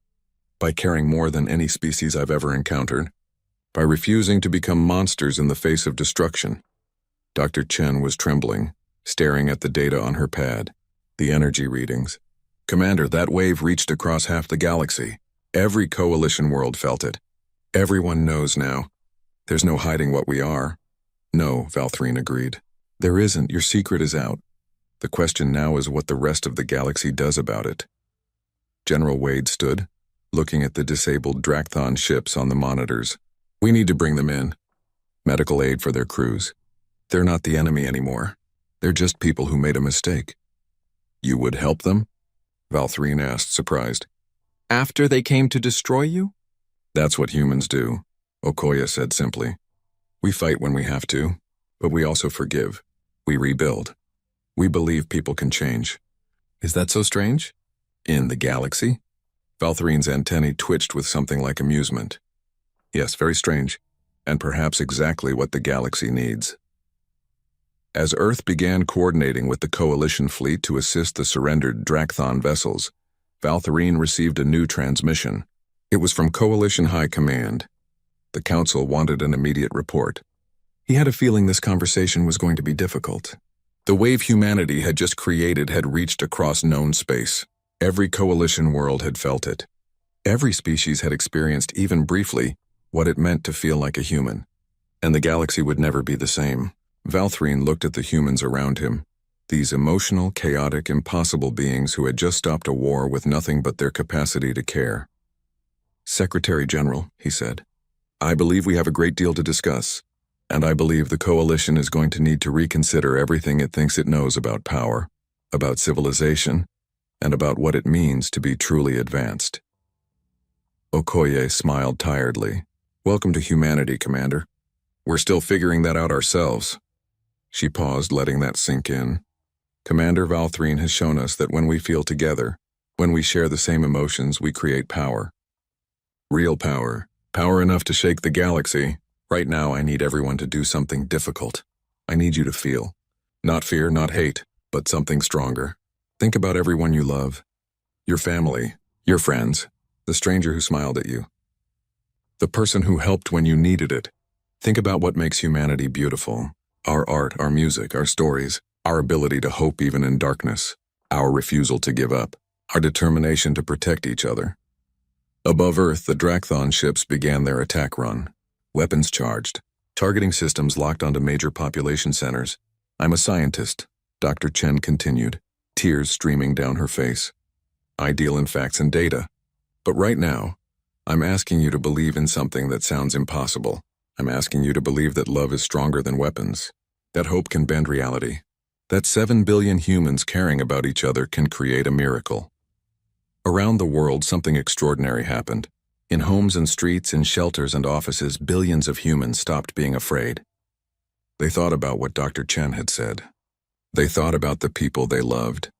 By caring more than any species I've ever encountered. By refusing to become monsters in the face of destruction. Dr. Chen was trembling, staring at the data on her pad, the energy readings. Commander, that wave reached across half the galaxy. Every coalition world felt it. Everyone knows now. There's no hiding what we are. No, Valthrine agreed. There isn't. Your secret is out. The question now is what the rest of the galaxy does about it. General Wade stood, looking at the disabled Drakthon ships on the monitors. We need to bring them in. Medical aid for their crews. They're not the enemy anymore. They're just people who made a mistake. You would help them? Valthrine asked, surprised. After they came to destroy you? That's what humans do, Okoye said simply. We fight when we have to, but we also forgive. We rebuild. We believe people can change. Is that so strange? In the galaxy? Valthrine's antennae twitched with something like amusement. Yes, very strange, and perhaps exactly what the galaxy needs. As Earth began coordinating with the Coalition fleet to assist the surrendered Drakthon vessels, Valthrine received a new transmission. It was from Coalition High Command. The Council wanted an immediate report. He had a feeling this conversation was going to be difficult. The wave humanity had just created had reached across known space. Every Coalition world had felt it. Every species had experienced, even briefly, what it meant to feel like a human. And the galaxy would never be the same. Valthrine looked at the humans around him, these emotional, chaotic, impossible beings who had just stopped a war with nothing but their capacity to care. Secretary General, he said, I believe we have a great deal to discuss, and I believe the Coalition is going to need to reconsider everything it thinks it knows about power, about civilization, and about what it means to be truly advanced. Okoye smiled tiredly. Welcome to humanity, Commander. We're still figuring that out ourselves. She paused, letting that sink in. Commander Valthrine has shown us that when we feel together, when we share the same emotions, we create power. Real power. Power enough to shake the galaxy. Right now, I need everyone to do something difficult. I need you to feel. Not fear, not hate, but something stronger. Think about everyone you love. Your family, your friends, the stranger who smiled at you. The person who helped when you needed it. Think about what makes humanity beautiful. Our art, our music, our stories, our ability to hope even in darkness, our refusal to give up, our determination to protect each other. Above Earth, the Drakthon ships began their attack run. Weapons charged, targeting systems locked onto major population centers. I'm a scientist, Dr. Chen continued, tears streaming down her face. I deal in facts and data. But right now, I'm asking you to believe in something that sounds impossible. I'm asking you to believe that love is stronger than weapons, that hope can bend reality, that 7 billion humans caring about each other can create a miracle. Around the world, something extraordinary happened. In homes and streets, in shelters and offices, billions of humans stopped being afraid. They thought about what Dr. Chen had said. They thought about the people they loved,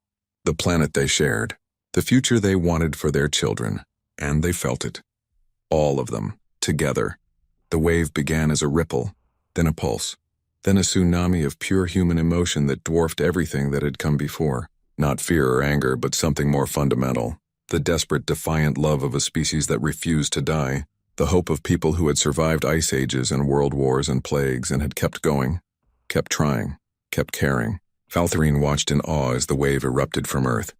the planet they shared, the future they wanted for their children, and they felt it. All of them, together. The wave began as a ripple, then a pulse, then a tsunami of pure human emotion that dwarfed everything that had come before. Not fear or anger, but something more fundamental. The desperate, defiant love of a species that refused to die. The hope of people who had survived ice ages and world wars and plagues and had kept going, kept trying, kept caring. Valthrine watched in awe as the wave erupted from Earth.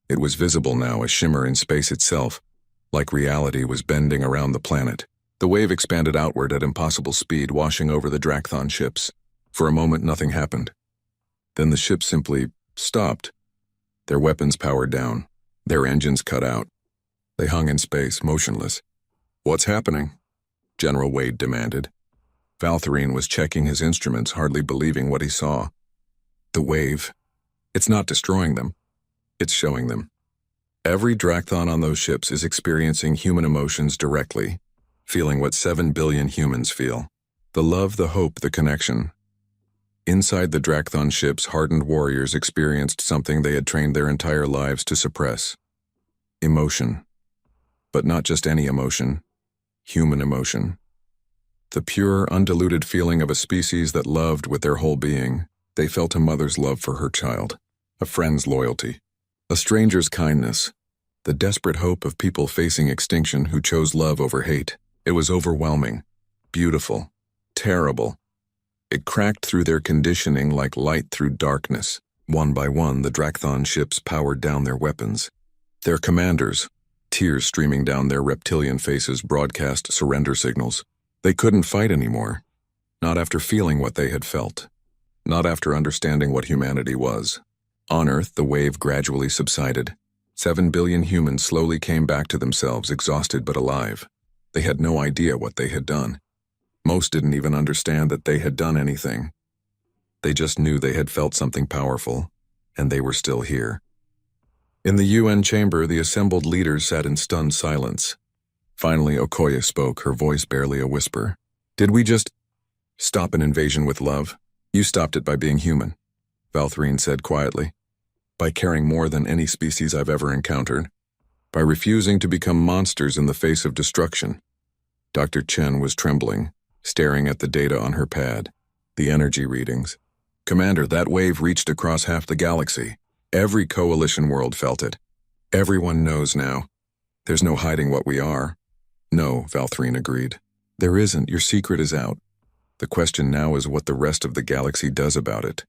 It was visible now, a shimmer in space itself, like reality was bending around the planet. The wave expanded outward at impossible speed, washing over the Drakthon ships. For a moment, nothing happened. Then the ships simply stopped. Their weapons powered down, their engines cut out. They hung in space, motionless. "What's happening?" General Wade demanded. Valtherine was checking his instruments, hardly believing what he saw. The wave. It's not destroying them. It's showing them. Every Drakthon on those ships is experiencing human emotions directly, feeling what 7 billion humans feel. The love, the hope, the connection. Inside the Drakthon ships, hardened warriors experienced something they had trained their entire lives to suppress. Emotion. But not just any emotion. Human emotion. The pure, undiluted feeling of a species that loved with their whole being. They felt a mother's love for her child, a friend's loyalty, a stranger's kindness, the desperate hope of people facing extinction who chose love over hate. It was overwhelming, beautiful, terrible. It cracked through their conditioning like light through darkness. One by one, the Drakthon ships powered down their weapons. Their commanders, tears streaming down their reptilian faces, broadcast surrender signals. They couldn't fight anymore. Not after feeling what they had felt. Not after understanding what humanity was. On Earth, the wave gradually subsided. 7 billion humans slowly came back to themselves, exhausted but alive. They had no idea what they had done. Most didn't even understand that they had done anything. They just knew they had felt something powerful, and they were still here. In the UN chamber, the assembled leaders sat in stunned silence. Finally, Okoye spoke, her voice barely a whisper. "Did we just stop an invasion with love? You stopped it by being human," Valtherine said quietly. "By caring more than any species I've ever encountered. By refusing to become monsters in the face of destruction." Dr. Chen was trembling, staring at the data on her pad, the energy readings. "Commander, that wave reached across half the galaxy. Every coalition world felt it. Everyone knows now. There's no hiding what we are." "No," Valtherine agreed. "There isn't. Your secret is out. The question now is what the rest of the galaxy does about it."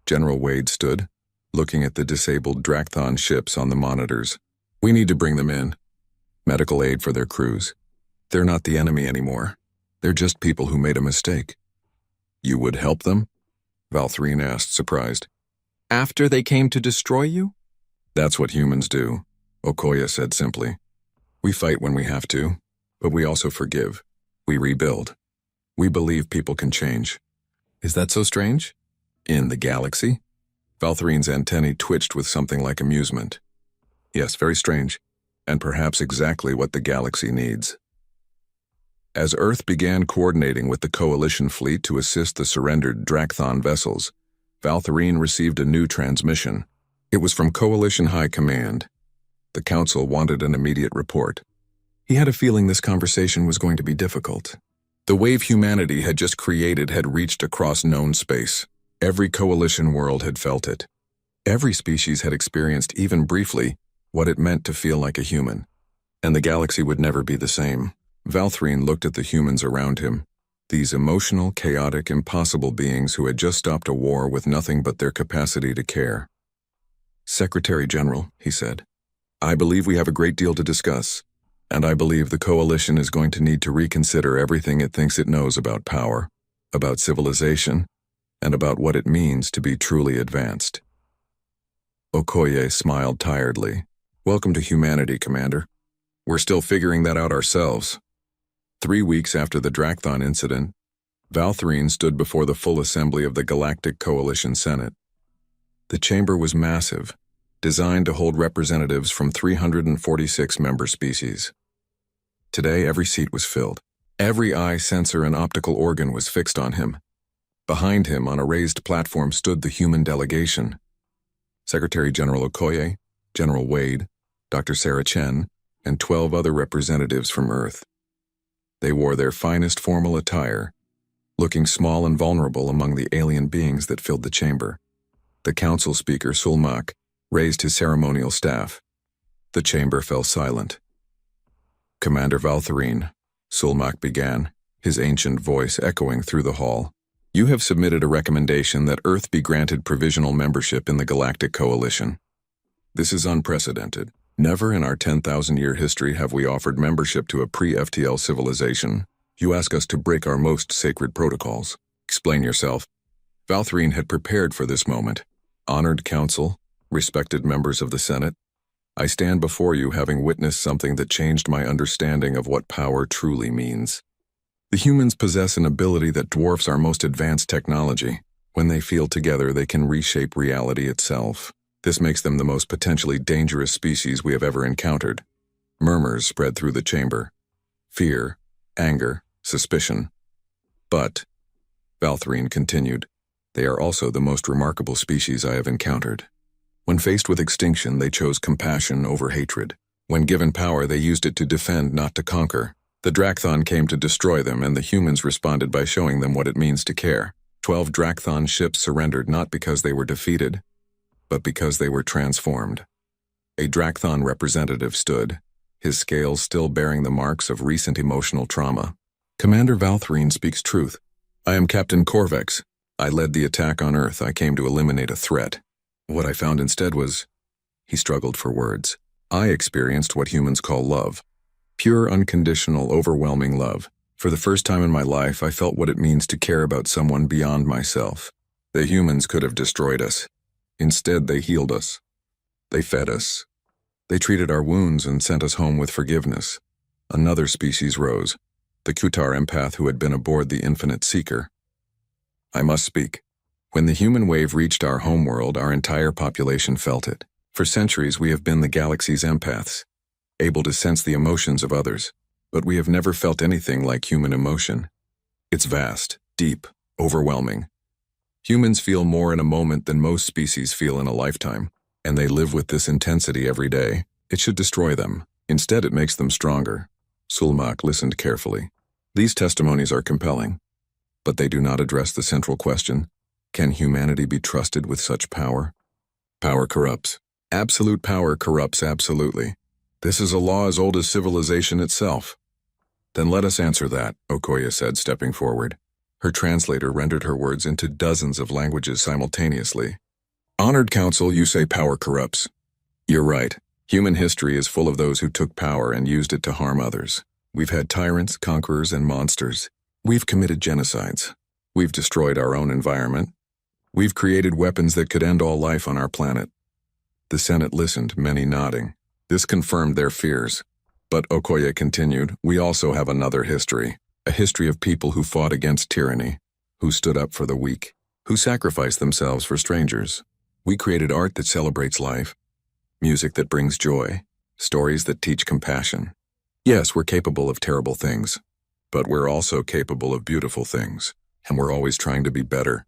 General Wade stood, looking at the disabled Drakthon ships on the monitors. "We need to bring them in. Medical aid for their crews. They're not the enemy anymore. They're just people who made a mistake." "You would help them?" Valtherine asked, surprised. "After they came to destroy you?" "That's what humans do," Okoye said simply. "We fight when we have to, but we also forgive. We rebuild. We believe people can change." "Is that so strange?" "In the galaxy?" Valtherine's antennae twitched with something like amusement. "Yes, very strange, and perhaps exactly what the galaxy needs." As Earth began coordinating with the Coalition fleet to assist the surrendered Drakthon vessels, Valtherine received a new transmission. It was from Coalition High Command. The Council wanted an immediate report. He had a feeling this conversation was going to be difficult. The wave humanity had just created had reached across known space. Every Coalition world had felt it. Every species had experienced, even briefly, what it meant to feel like a human. And the galaxy would never be the same. Valtherine looked at the humans around him, these emotional, chaotic, impossible beings who had just stopped a war with nothing but their capacity to care. "Secretary General," he said, "I believe we have a great deal to discuss, and I believe the Coalition is going to need to reconsider everything it thinks it knows about power, about civilization, and about what it means to be truly advanced." Okoye smiled tiredly. "Welcome to humanity, Commander. We're still figuring that out ourselves." 3 weeks after the Drakthon incident, Valtherine stood before the full assembly of the Galactic Coalition Senate. The chamber was massive, designed to hold representatives from 346 member species. Today, every seat was filled. Every eye, sensor, and optical organ was fixed on him. Behind him, on a raised platform, stood the human delegation. Secretary General Okoye, General Wade, Dr. Sarah Chen, and 12 other representatives from Earth. They wore their finest formal attire, looking small and vulnerable among the alien beings that filled the chamber. The council speaker, Sulmak, raised his ceremonial staff. The chamber fell silent. "Commander Valtherine," Sulmak began, his ancient voice echoing through the hall, "you have submitted a recommendation that Earth be granted provisional membership in the Galactic Coalition. This is unprecedented. Never in our 10,000-year history have we offered membership to a pre-FTL civilization. You ask us to break our most sacred protocols. Explain yourself. Valthrine had prepared for this moment. Honored council, respected members of the Senate, I stand before you having witnessed something that changed my understanding of what power truly means. The humans possess an ability that dwarfs our most advanced technology. When they feel together, they can reshape reality itself. This makes them the most potentially dangerous species we have ever encountered. Murmurs spread through the chamber. Fear, anger, suspicion. But, Valthrine continued, they are also the most remarkable species I have encountered. When faced with extinction, they chose compassion over hatred. When given power, they used it to defend, not to conquer. The Drakthon came to destroy them, and the humans responded by showing them what it means to care. 12 Drakthon ships surrendered not because they were defeated, but because they were transformed. A Drakthon representative stood, his scales still bearing the marks of recent emotional trauma. Commander Valthrine speaks truth. I am Captain Corvex. I led the attack on Earth. I came to eliminate a threat. What I found instead was... He struggled for words. I experienced what humans call love. Pure, unconditional, overwhelming love. For the first time in my life, I felt what it means to care about someone beyond myself. The humans could have destroyed us. Instead, they healed us. They fed us. They treated our wounds and sent us home with forgiveness. Another species rose, the Kutar empath who had been aboard the Infinite Seeker. I must speak. When the human wave reached our homeworld, our entire population felt it. For centuries, we have been the galaxy's empaths, able to sense the emotions of others, but we have never felt anything like human emotion. It's vast, deep, overwhelming. Humans feel more in a moment than most species feel in a lifetime, and they live with this intensity every day. It should destroy them. Instead, it makes them stronger. Sulmak listened carefully. These testimonies are compelling, but they do not address the central question. Can humanity be trusted with such power? Power corrupts. Absolute power corrupts absolutely. This is a law as old as civilization itself. Then let us answer that, Okoye said, stepping forward. Her translator rendered her words into dozens of languages simultaneously. Honored Council, you say power corrupts. You're right. Human history is full of those who took power and used it to harm others. We've had tyrants, conquerors, and monsters. We've committed genocides. We've destroyed our own environment. We've created weapons that could end all life on our planet. The Senate listened, many nodding. This confirmed their fears. But Okoye continued, we also have another history. A history of people who fought against tyranny, who stood up for the weak, who sacrificed themselves for strangers. We created art that celebrates life, music that brings joy, stories that teach compassion. Yes, we're capable of terrible things, but we're also capable of beautiful things, and we're always trying to be better.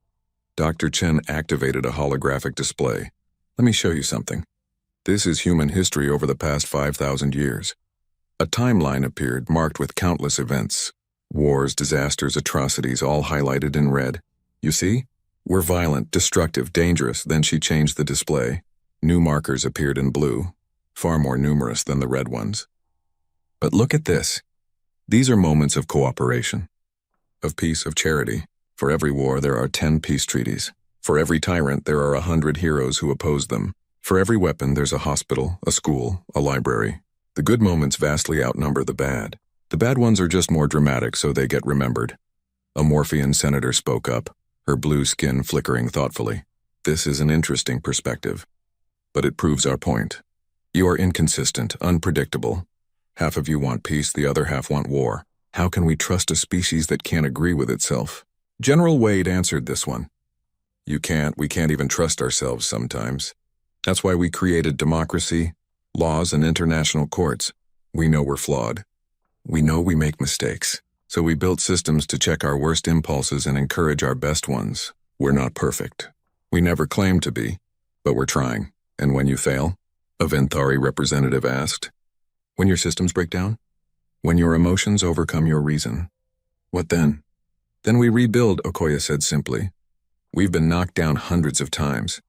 Dr. Chen activated a holographic display. Let me show you something. This is human history over the past 5,000 years. A timeline appeared marked with countless events. Wars, disasters, atrocities, all highlighted in red. You see? We're violent, destructive, dangerous. Then she changed the display. New markers appeared in blue, far more numerous than the red ones. But look at this. These are moments of cooperation, of peace, of charity. For every war, there are 10 peace treaties. For every tyrant, there are 100 heroes who oppose them. For every weapon, there's a hospital, a school, a library. The good moments vastly outnumber the bad. The bad ones are just more dramatic, so they get remembered. A Morphean senator spoke up, her blue skin flickering thoughtfully. This is an interesting perspective, but it proves our point. You are inconsistent, unpredictable. Half of you want peace, the other half want war. How can we trust a species that can't agree with itself? General Wade answered this one. We can't even trust ourselves sometimes. That's why we created democracy, laws, and international courts. We know we're flawed. We know we make mistakes. So we built systems to check our worst impulses and encourage our best ones. We're not perfect. We never claimed to be, but we're trying. And when you fail? A Venthari representative asked. When your systems break down? When your emotions overcome your reason? What then? Then we rebuild, Okoye said simply. We've been knocked down hundreds of times.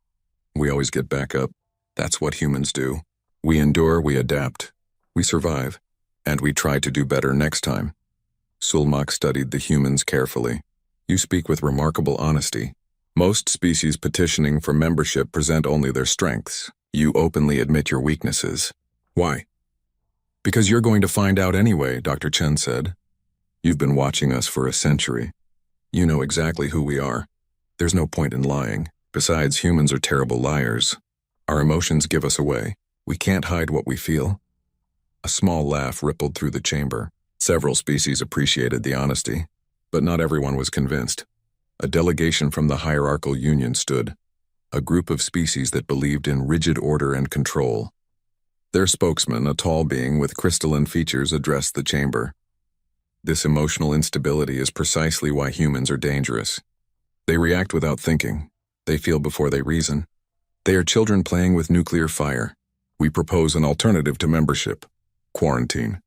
We always get back up. That's what humans do. We endure, we adapt, we survive, and we try to do better next time. Sulmak studied the humans carefully. You speak with remarkable honesty. Most species petitioning for membership present only their strengths. You openly admit your weaknesses. Why? Because you're going to find out anyway, Dr. Chen said. You've been watching us for a century. You know exactly who we are. There's no point in lying. Besides, humans are terrible liars. Our emotions give us away. We can't hide what we feel. A small laugh rippled through the chamber. Several species appreciated the honesty, but not everyone was convinced. A delegation from the hierarchical union stood, a group of species that believed in rigid order and control. Their spokesman, a tall being with crystalline features, addressed the chamber. This emotional instability is precisely why humans are dangerous. They react without thinking. They feel before they reason. They are children playing with nuclear fire. We propose an alternative to membership. Quarantine.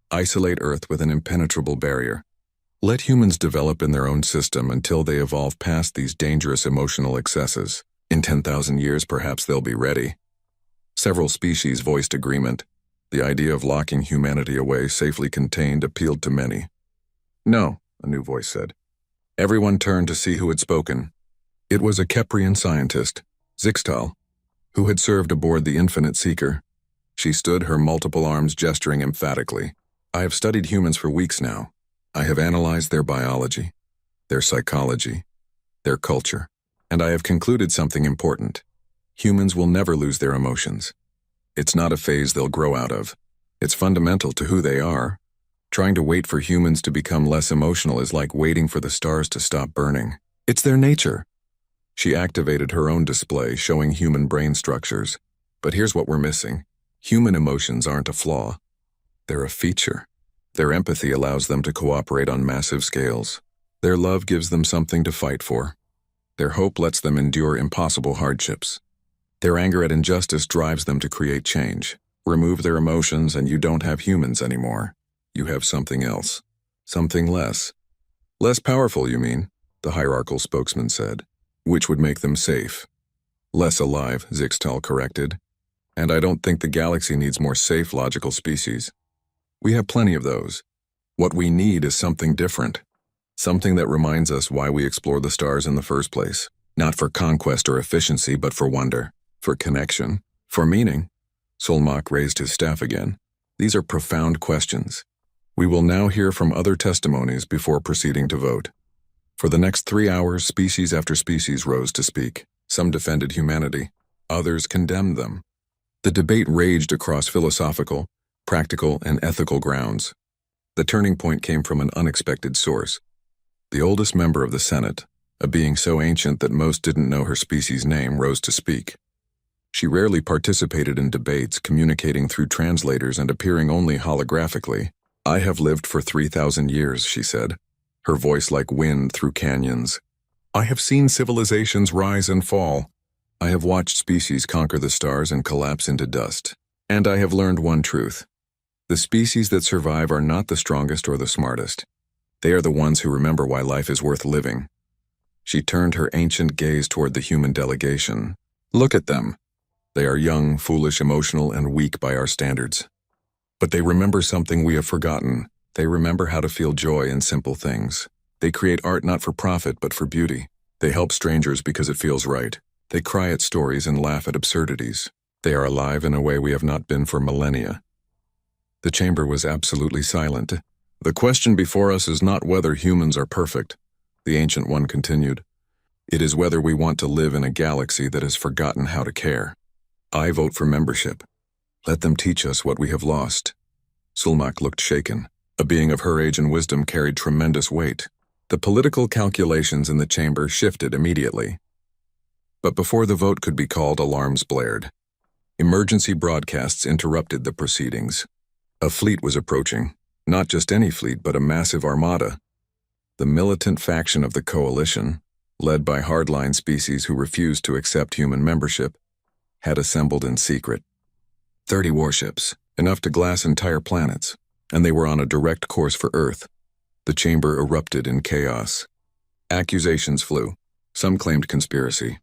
Isolate Earth with an impenetrable barrier. Let humans develop in their own system until they evolve past these dangerous emotional excesses. In 10,000 years, perhaps they'll be ready. Several species voiced agreement. The idea of locking humanity away safely contained appealed to many. No, a new voice said. Everyone turned to see who had spoken. It was a Keprian scientist, Zixtal, who had served aboard the Infinite Seeker. She stood, her multiple arms gesturing emphatically. I have studied humans for weeks now. I have analyzed their biology, their psychology, their culture, and I have concluded something important. Humans will never lose their emotions. It's not a phase they'll grow out of. It's fundamental to who they are. Trying to wait for humans to become less emotional is like waiting for the stars to stop burning. It's their nature. She activated her own display, showing human brain structures. But here's what we're missing. Human emotions aren't a flaw. They're a feature. Their empathy allows them to cooperate on massive scales. Their love gives them something to fight for. Their hope lets them endure impossible hardships. Their anger at injustice drives them to create change. Remove their emotions and you don't have humans anymore. You have something else. Something less. Less powerful, you mean? The hierarchical spokesman said. Which would make them safe. Less alive, Zixtal corrected. And I don't think the galaxy needs more safe, logical species. We have plenty of those. What we need is something different. Something that reminds us why we explore the stars in the first place. Not for conquest or efficiency, but for wonder. For connection. For meaning. Solmak raised his staff again. These are profound questions. We will now hear from other testimonies before proceeding to vote. For the next 3 hours, species after species rose to speak. Some defended humanity. Others condemned them. The debate raged across philosophical, practical, and ethical grounds. The turning point came from an unexpected source. The oldest member of the Senate, a being so ancient that most didn't know her species' name, rose to speak. She rarely participated in debates, communicating through translators and appearing only holographically. I have lived for 3,000 years, she said, her voice like wind through canyons. I have seen civilizations rise and fall. I have watched species conquer the stars and collapse into dust. And I have learned one truth. The species that survive are not the strongest or the smartest. They are the ones who remember why life is worth living. She turned her ancient gaze toward the human delegation. Look at them. They are young, foolish, emotional, and weak by our standards. But they remember something we have forgotten. They remember how to feel joy in simple things. They create art not for profit, but for beauty. They help strangers because it feels right. They cry at stories and laugh at absurdities. They are alive in a way we have not been for millennia. The chamber was absolutely silent. The question before us is not whether humans are perfect, the Ancient One continued. It is whether we want to live in a galaxy that has forgotten how to care. I vote for membership. Let them teach us what we have lost. Sulmak looked shaken. A being of her age and wisdom carried tremendous weight. The political calculations in the chamber shifted immediately. But before the vote could be called, alarms blared. Emergency broadcasts interrupted the proceedings. A fleet was approaching. Not just any fleet, but a massive armada. The militant faction of the coalition, led by hardline species who refused to accept human membership, had assembled in secret. 30 warships, enough to glass entire planets, and they were on a direct course for Earth. The chamber erupted in chaos. Accusations flew. Some claimed conspiracy.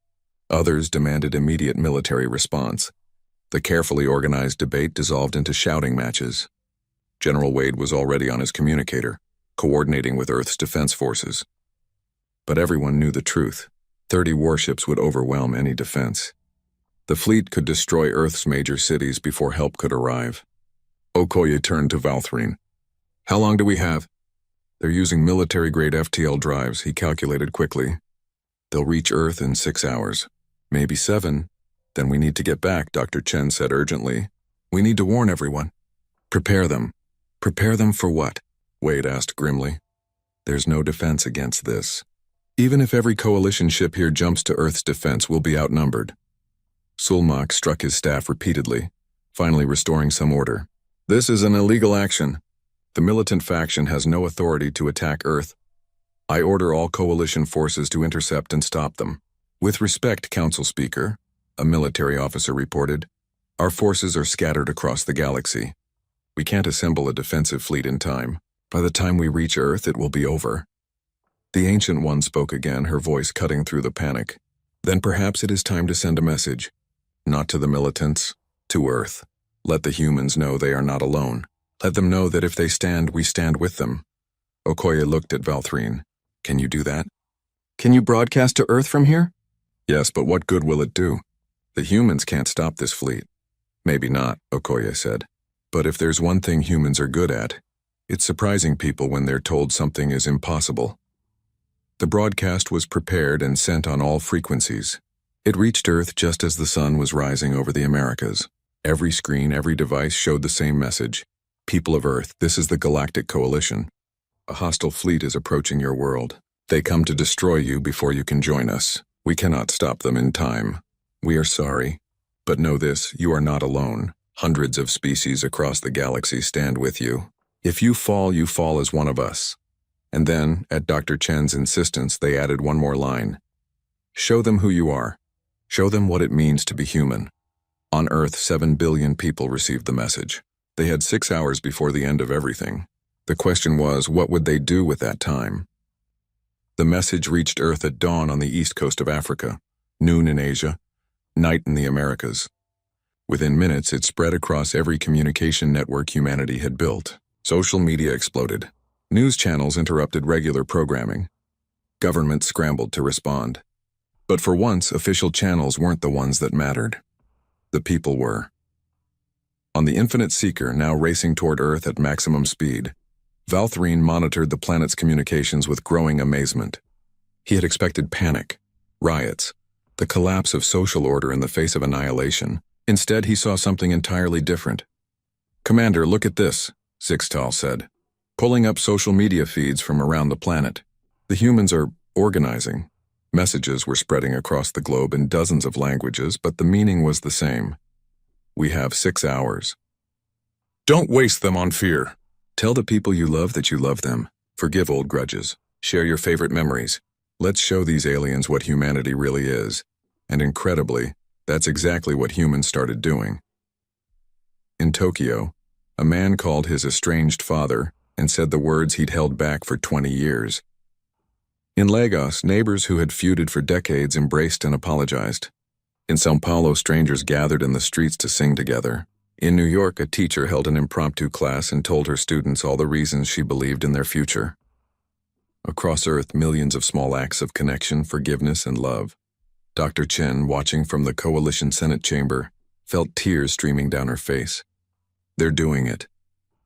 Others demanded immediate military response. The carefully organized debate dissolved into shouting matches. General Wade was already on his communicator, coordinating with Earth's defense forces. But everyone knew the truth. 30 warships would overwhelm any defense. The fleet could destroy Earth's major cities before help could arrive. Okoye turned to Valthrine. How long do we have? They're using military-grade FTL drives, he calculated quickly. They'll reach Earth in 6 hours. Maybe 7. Then we need to get back, Dr. Chen said urgently. We need to warn everyone. Prepare them. Prepare them for what? Wade asked grimly. There's no defense against this. Even if every coalition ship here jumps to Earth's defense, we'll be outnumbered. Sulmak struck his staff repeatedly, finally restoring some order. This is an illegal action. The militant faction has no authority to attack Earth. I order all coalition forces to intercept and stop them. With respect, Council Speaker, a military officer reported, our forces are scattered across the galaxy. We can't assemble a defensive fleet in time. By the time we reach Earth, it will be over. The Ancient One spoke again, her voice cutting through the panic. Then perhaps it is time to send a message. Not to the militants, to Earth. Let the humans know they are not alone. Let them know that if they stand, we stand with them. Okoye looked at Valthrine. Can you do that? Can you broadcast to Earth from here? Yes, but what good will it do? The humans can't stop this fleet. Maybe not, Okoye said. But if there's one thing humans are good at, it's surprising people when they're told something is impossible. The broadcast was prepared and sent on all frequencies. It reached Earth just as the sun was rising over the Americas. Every screen, every device showed the same message. People of Earth, this is the Galactic Coalition. A hostile fleet is approaching your world. They come to destroy you before you can join us. We cannot stop them in time. We are sorry. But know this, you are not alone. Hundreds of species across the galaxy stand with you. If you fall as one of us. And then, at Dr. Chen's insistence, they added one more line. Show them who you are. Show them what it means to be human. On Earth, 7 billion people received the message. They had 6 hours before the end of everything. The question was, what would they do with that time? The message reached Earth at dawn on the east coast of Africa, noon in Asia, night in the Americas. Within minutes, it spread across every communication network humanity had built. Social media exploded. News channels interrupted regular programming. Governments scrambled to respond. But for once, official channels weren't the ones that mattered. The people were. On the Infinite Seeker, now racing toward Earth at maximum speed, Valthrine monitored the planet's communications with growing amazement. He had expected panic, riots, the collapse of social order in the face of annihilation. Instead, he saw something entirely different. Commander, look at this, Sixtal said, pulling up social media feeds from around the planet. The humans are organizing. Messages were spreading across the globe in dozens of languages, but the meaning was the same. We have 6 hours. Don't waste them on fear. Tell the people you love that you love them. Forgive old grudges. Share your favorite memories. Let's show these aliens what humanity really is. And incredibly, that's exactly what humans started doing. In Tokyo, a man called his estranged father and said the words he'd held back for 20 years. In Lagos, neighbors who had feuded for decades embraced and apologized. In São Paulo, strangers gathered in the streets to sing together. In New York, a teacher held an impromptu class and told her students all the reasons she believed in their future. Across Earth, millions of small acts of connection, forgiveness, and love. Dr. Chen, watching from the Coalition Senate chamber, felt tears streaming down her face. They're doing it.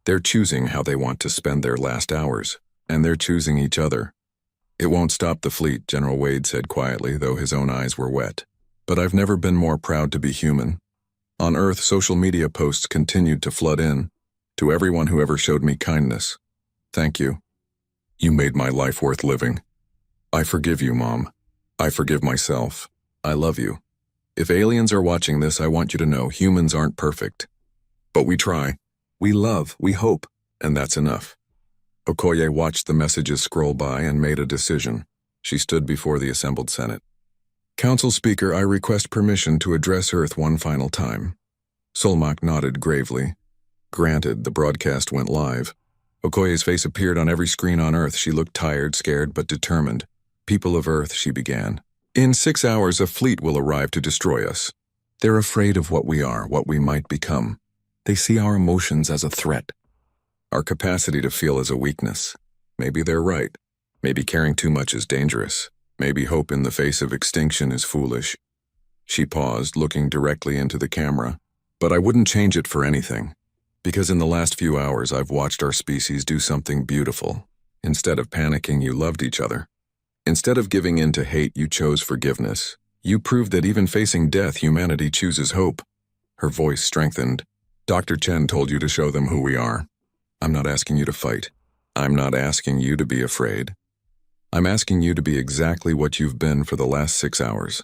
They're choosing how they want to spend their last hours, and they're choosing each other. It won't stop the fleet, General Wade said quietly, though his own eyes were wet. But I've never been more proud to be human. On Earth, social media posts continued to flood in. To everyone who ever showed me kindness. Thank you. You made my life worth living. I forgive you, Mom. I forgive myself. I love you. If aliens are watching this, I want you to know humans aren't perfect. But we try. We love, we hope, and that's enough. Okoye watched the messages scroll by and made a decision. She stood before the assembled Senate. Council Speaker, I request permission to address Earth one final time. Sulmak nodded gravely. Granted, the broadcast went live. Okoye's face appeared on every screen on Earth. She looked tired, scared, but determined. People of Earth, she began. In 6 hours, a fleet will arrive to destroy us. They're afraid of what we are, what we might become. They see our emotions as a threat. Our capacity to feel as a weakness. Maybe they're right. Maybe caring too much is dangerous. Maybe hope in the face of extinction is foolish. She paused, looking directly into the camera. But I wouldn't change it for anything. Because in the last few hours, I've watched our species do something beautiful. Instead of panicking, you loved each other. Instead of giving in to hate, you chose forgiveness. You proved that even facing death, humanity chooses hope. Her voice strengthened. Dr. Chen told you to show them who we are. I'm not asking you to fight. I'm not asking you to be afraid. I'm asking you to be exactly what you've been for the last 6 hours.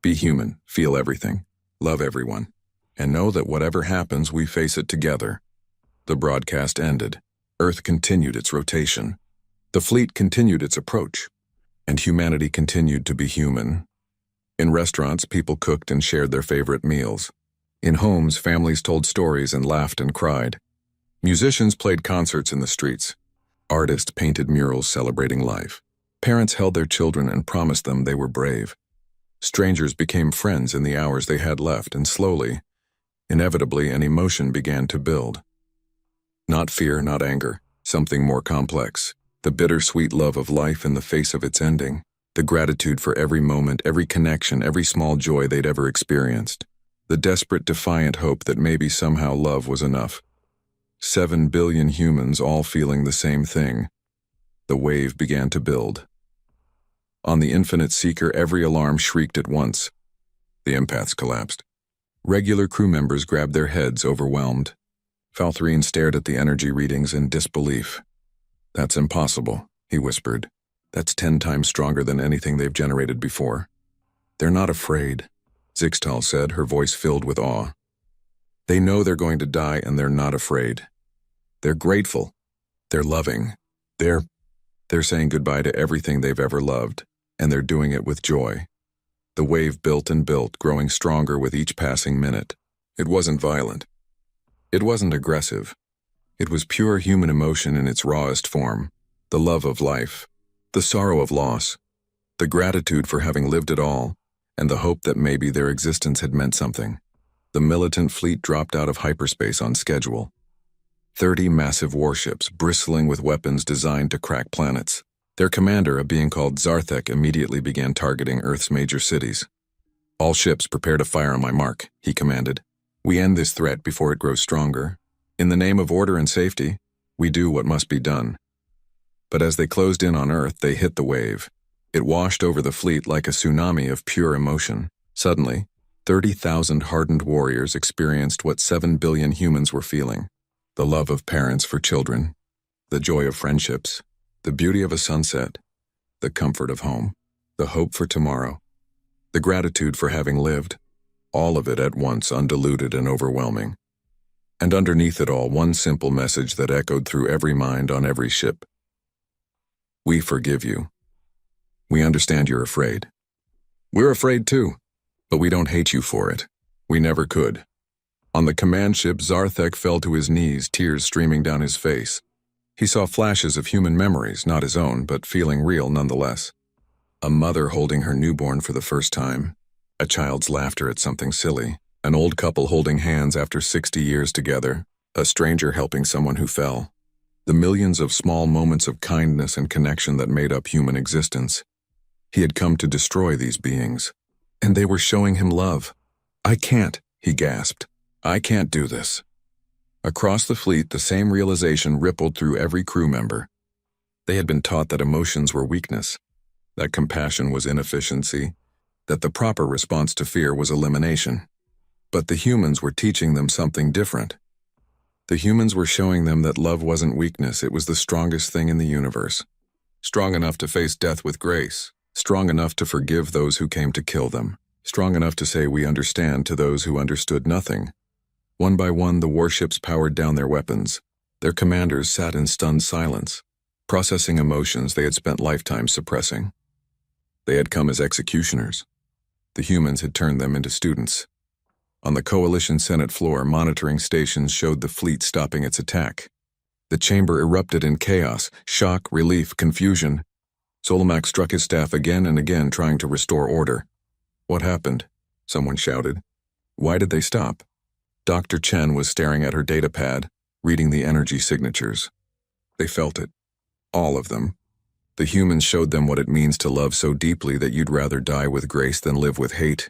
Be human, feel everything, love everyone, and know that whatever happens, we face it together. The broadcast ended. Earth continued its rotation. The fleet continued its approach. And humanity continued to be human. In restaurants, people cooked and shared their favorite meals. In homes, families told stories and laughed and cried. Musicians played concerts in the streets. Artists painted murals celebrating life. Parents held their children and promised them they were brave. Strangers became friends in the hours they had left, and slowly, inevitably, an emotion began to build. Not fear, not anger, something more complex. The bittersweet love of life in the face of its ending. The gratitude for every moment, every connection, every small joy they'd ever experienced. The desperate, defiant hope that maybe somehow love was enough. 7 billion humans all feeling the same thing. The wave began to build. On the Infinite Seeker, every alarm shrieked at once. The empaths collapsed. Regular crew members grabbed their heads, overwhelmed. Falthreen stared at the energy readings in disbelief. That's impossible, he whispered. That's 10 times stronger than anything they've generated before. They're not afraid, Zixtal said, her voice filled with awe. They know they're going to die and they're not afraid. They're grateful. They're loving. They're saying goodbye to everything they've ever loved, and they're doing it with joy. The wave built and built, growing stronger with each passing minute. It wasn't violent. It wasn't aggressive. It was pure human emotion in its rawest form. The love of life. The sorrow of loss. The gratitude for having lived it all, and the hope that maybe their existence had meant something. The militant fleet dropped out of hyperspace on schedule. 30 massive warships, bristling with weapons designed to crack planets. Their commander, a being called Zarthek, immediately began targeting Earth's major cities. All ships prepare to fire on my mark, he commanded. We end this threat before it grows stronger. In the name of order and safety, we do what must be done. But as they closed in on Earth, they hit the wave. It washed over the fleet like a tsunami of pure emotion. Suddenly, 30,000 hardened warriors experienced what 7 billion humans were feeling. The love of parents for children, the joy of friendships, the beauty of a sunset, the comfort of home, the hope for tomorrow, the gratitude for having lived, all of it at once, undiluted and overwhelming. And underneath it all, one simple message that echoed through every mind on every ship. We forgive you. We understand you're afraid. We're afraid too, but we don't hate you for it. We never could. On the command ship, Zarthek fell to his knees, tears streaming down his face. He saw flashes of human memories, not his own, but feeling real nonetheless. A mother holding her newborn for the first time. A child's laughter at something silly. An old couple holding hands after 60 years together. A stranger helping someone who fell. The millions of small moments of kindness and connection that made up human existence. He had come to destroy these beings. And they were showing him love. I can't, he gasped. I can't do this. Across the fleet, the same realization rippled through every crew member. They had been taught that emotions were weakness, that compassion was inefficiency, that the proper response to fear was elimination. But the humans were teaching them something different. The humans were showing them that love wasn't weakness, it was the strongest thing in the universe. Strong enough to face death with grace, strong enough to forgive those who came to kill them, strong enough to say we understand to those who understood nothing. One by one, the warships powered down their weapons. Their commanders sat in stunned silence, processing emotions they had spent lifetimes suppressing. They had come as executioners. The humans had turned them into students. On the Coalition Senate floor, monitoring stations showed the fleet stopping its attack. The chamber erupted in chaos, shock, relief, confusion. Solomak struck his staff again and again, trying to restore order. What happened? Someone shouted. Why did they stop? Dr. Chen was staring at her datapad, reading the energy signatures. They felt it. All of them. The humans showed them what it means to love so deeply that you'd rather die with grace than live with hate.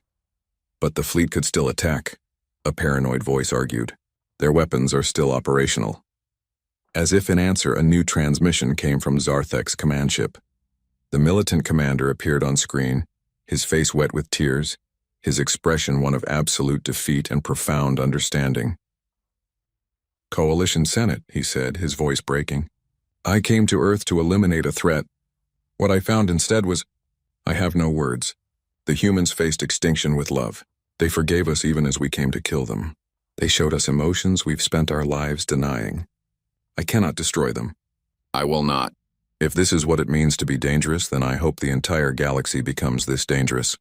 But the fleet could still attack, a paranoid voice argued. Their weapons are still operational. As if in answer, a new transmission came from Zarthek's command ship. The militant commander appeared on screen, his face wet with tears, his expression one of absolute defeat and profound understanding. "Coalition Senate," he said, his voice breaking. "I came to Earth to eliminate a threat. What I found instead was... I have no words. The humans faced extinction with love. They forgave us even as we came to kill them. They showed us emotions we've spent our lives denying. I cannot destroy them. I will not. If this is what it means to be dangerous, then I hope the entire galaxy becomes this dangerous."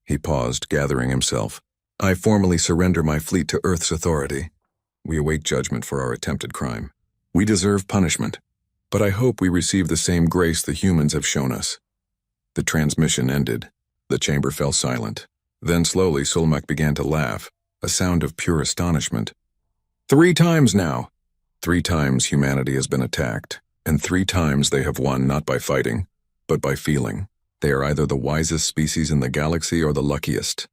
He paused, gathering himself. "I formally surrender my fleet to Earth's authority. We await judgment for our attempted crime. We deserve punishment, but I hope we receive the same grace the humans have shown us." The transmission ended. The chamber fell silent. Then slowly Sulmak began to laugh, a sound of pure astonishment. "3 times now. 3 times humanity has been attacked, and 3 times they have won not by fighting, but by feeling. They are either the wisest species in the galaxy or the luckiest."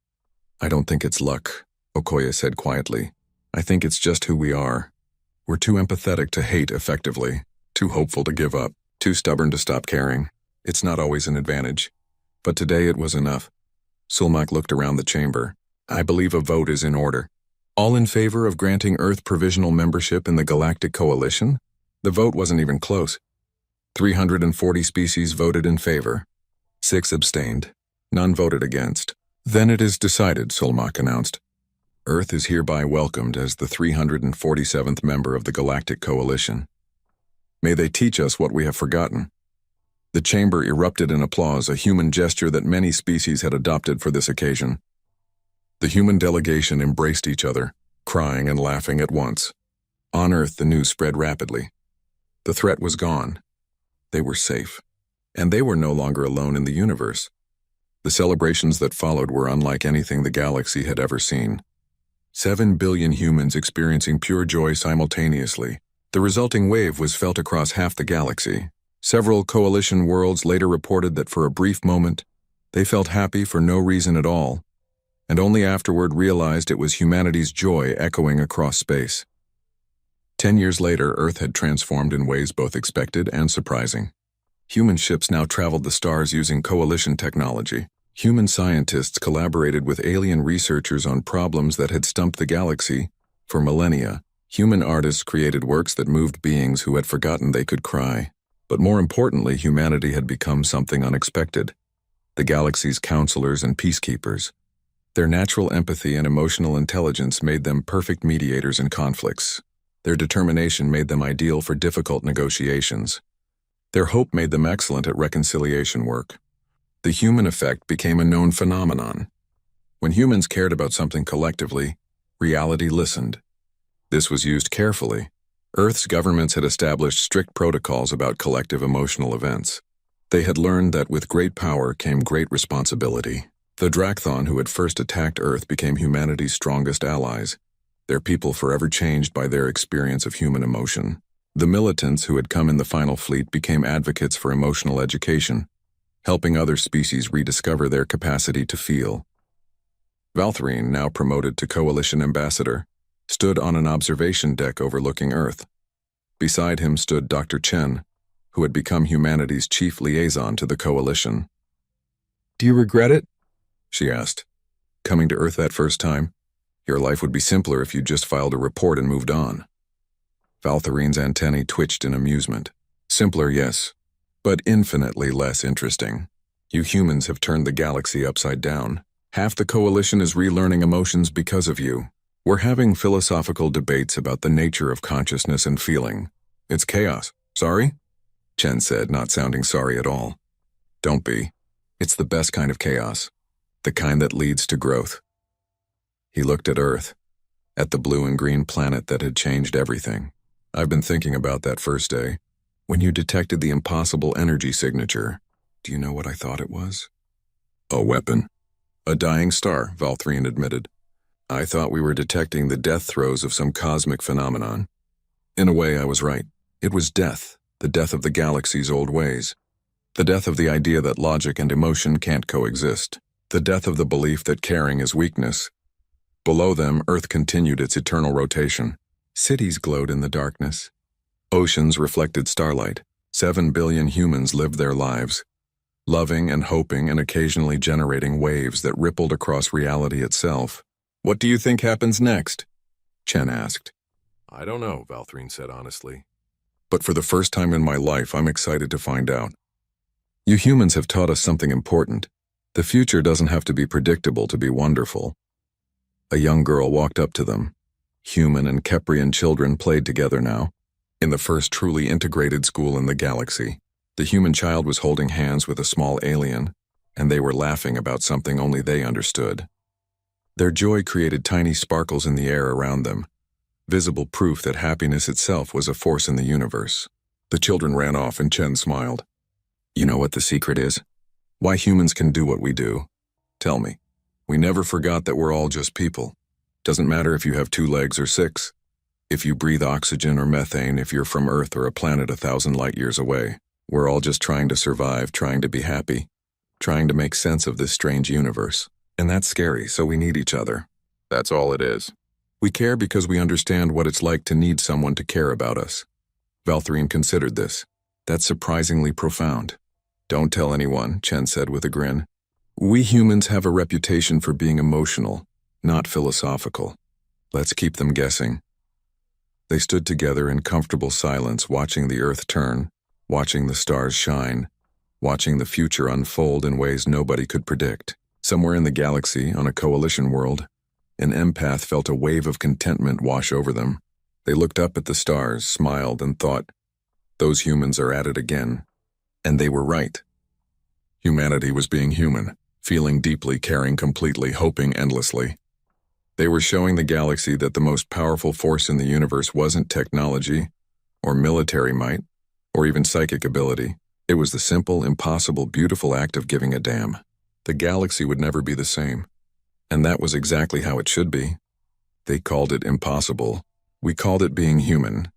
"I don't think it's luck," Okoye said quietly. "I think it's just who we are. We're too empathetic to hate effectively, too hopeful to give up, too stubborn to stop caring. It's not always an advantage. But today it was enough." Sulmak looked around the chamber. "I believe a vote is in order. All in favor of granting Earth provisional membership in the Galactic Coalition?" The vote wasn't even close. 340 species voted in favor. 6 abstained. None voted against. "Then it is decided," Sulmak announced. "Earth is hereby welcomed as the 347th member of the Galactic Coalition. May they teach us what we have forgotten." The chamber erupted in applause, a human gesture that many species had adopted for this occasion. The human delegation embraced each other, crying and laughing at once. On Earth, the news spread rapidly. The threat was gone. They were safe. And they were no longer alone in the universe. The celebrations that followed were unlike anything the galaxy had ever seen. 7 billion humans experiencing pure joy simultaneously. The resulting wave was felt across half the galaxy. Several coalition worlds later reported that for a brief moment, they felt happy for no reason at all, and only afterward realized it was humanity's joy echoing across space. 10 years later, Earth had transformed in ways both expected and surprising. Human ships now traveled the stars using coalition technology. Human scientists collaborated with alien researchers on problems that had stumped the galaxy for millennia. Human artists created works that moved beings who had forgotten they could cry. But more importantly, humanity had become something unexpected. The galaxy's counselors and peacekeepers. Their natural empathy and emotional intelligence made them perfect mediators in conflicts. Their determination made them ideal for difficult negotiations. Their hope made them excellent at reconciliation work. The human effect became a known phenomenon. When humans cared about something collectively, reality listened. This was used carefully. Earth's governments had established strict protocols about collective emotional events. They had learned that with great power came great responsibility. The Drakthon who had first attacked Earth became humanity's strongest allies, their people forever changed by their experience of human emotion. The militants who had come in the final fleet became advocates for emotional education, helping other species rediscover their capacity to feel. Valthrine, now promoted to Coalition Ambassador, stood on an observation deck overlooking Earth. Beside him stood Dr. Chen, who had become humanity's chief liaison to the Coalition. "Do you regret it?" she asked. "Coming to Earth that first time? Your life would be simpler if you just filed a report and moved on." Valtharine's antennae twitched in amusement. "Simpler, yes, but infinitely less interesting. You humans have turned the galaxy upside down. Half the Coalition is relearning emotions because of you. We're having philosophical debates about the nature of consciousness and feeling. It's chaos. Sorry?" Chen said, not sounding sorry at all. "Don't be. It's the best kind of chaos. The kind that leads to growth." He looked at Earth, at the blue and green planet that had changed everything. "I've been thinking about that first day, when you detected the impossible energy signature. Do you know what I thought it was?" "A weapon." "A dying star," Valthrine admitted. "I thought we were detecting the death throes of some cosmic phenomenon. In a way, I was right. It was death, the death of the galaxy's old ways. The death of the idea that logic and emotion can't coexist. the death of the belief that caring is weakness. Below them, Earth continued its eternal rotation. Cities glowed in the darkness. Oceans reflected starlight. 7 billion humans lived their lives, loving and hoping and occasionally generating waves that rippled across reality itself. "What do you think happens next?" Chen asked. "I don't know," Valthrine said honestly. "But for the first time in my life, I'm excited to find out. You humans have taught us something important. The future doesn't have to be predictable to be wonderful." A young girl walked up to them. Human and Keprian children played together now. In the first truly integrated school in the galaxy, the human child was holding hands with a small alien, and they were laughing about something only they understood. Their joy created tiny sparkles in the air around them, visible proof that happiness itself was a force in the universe. The children ran off and Chen smiled. "You know what the secret is? Why humans can do what we do? Tell me. We never forgot that we're all just people. Doesn't matter if you have 2 legs or 6. If you breathe oxygen or methane, if you're from Earth or a planet 1,000 light years away. We're all just trying to survive, trying to be happy, trying to make sense of this strange universe. And that's scary, so we need each other. That's all it is. We care because we understand what it's like to need someone to care about us." Valthrine considered this. "That's surprisingly profound." "Don't tell anyone," Chen said with a grin. "We humans have a reputation for being emotional, not philosophical. Let's keep them guessing." They stood together in comfortable silence, watching the Earth turn, watching the stars shine, watching the future unfold in ways nobody could predict. Somewhere in the galaxy, on a coalition world, an empath felt a wave of contentment wash over them. They looked up at the stars, smiled, and thought, "Those humans are at it again." And they were right. Humanity was being human, feeling deeply, caring completely, hoping endlessly. They were showing the galaxy that the most powerful force in the universe wasn't technology, or military might, or even psychic ability. It was the simple, impossible, beautiful act of giving a damn. The galaxy would never be the same. And that was exactly how it should be. They called it impossible. We called it being human.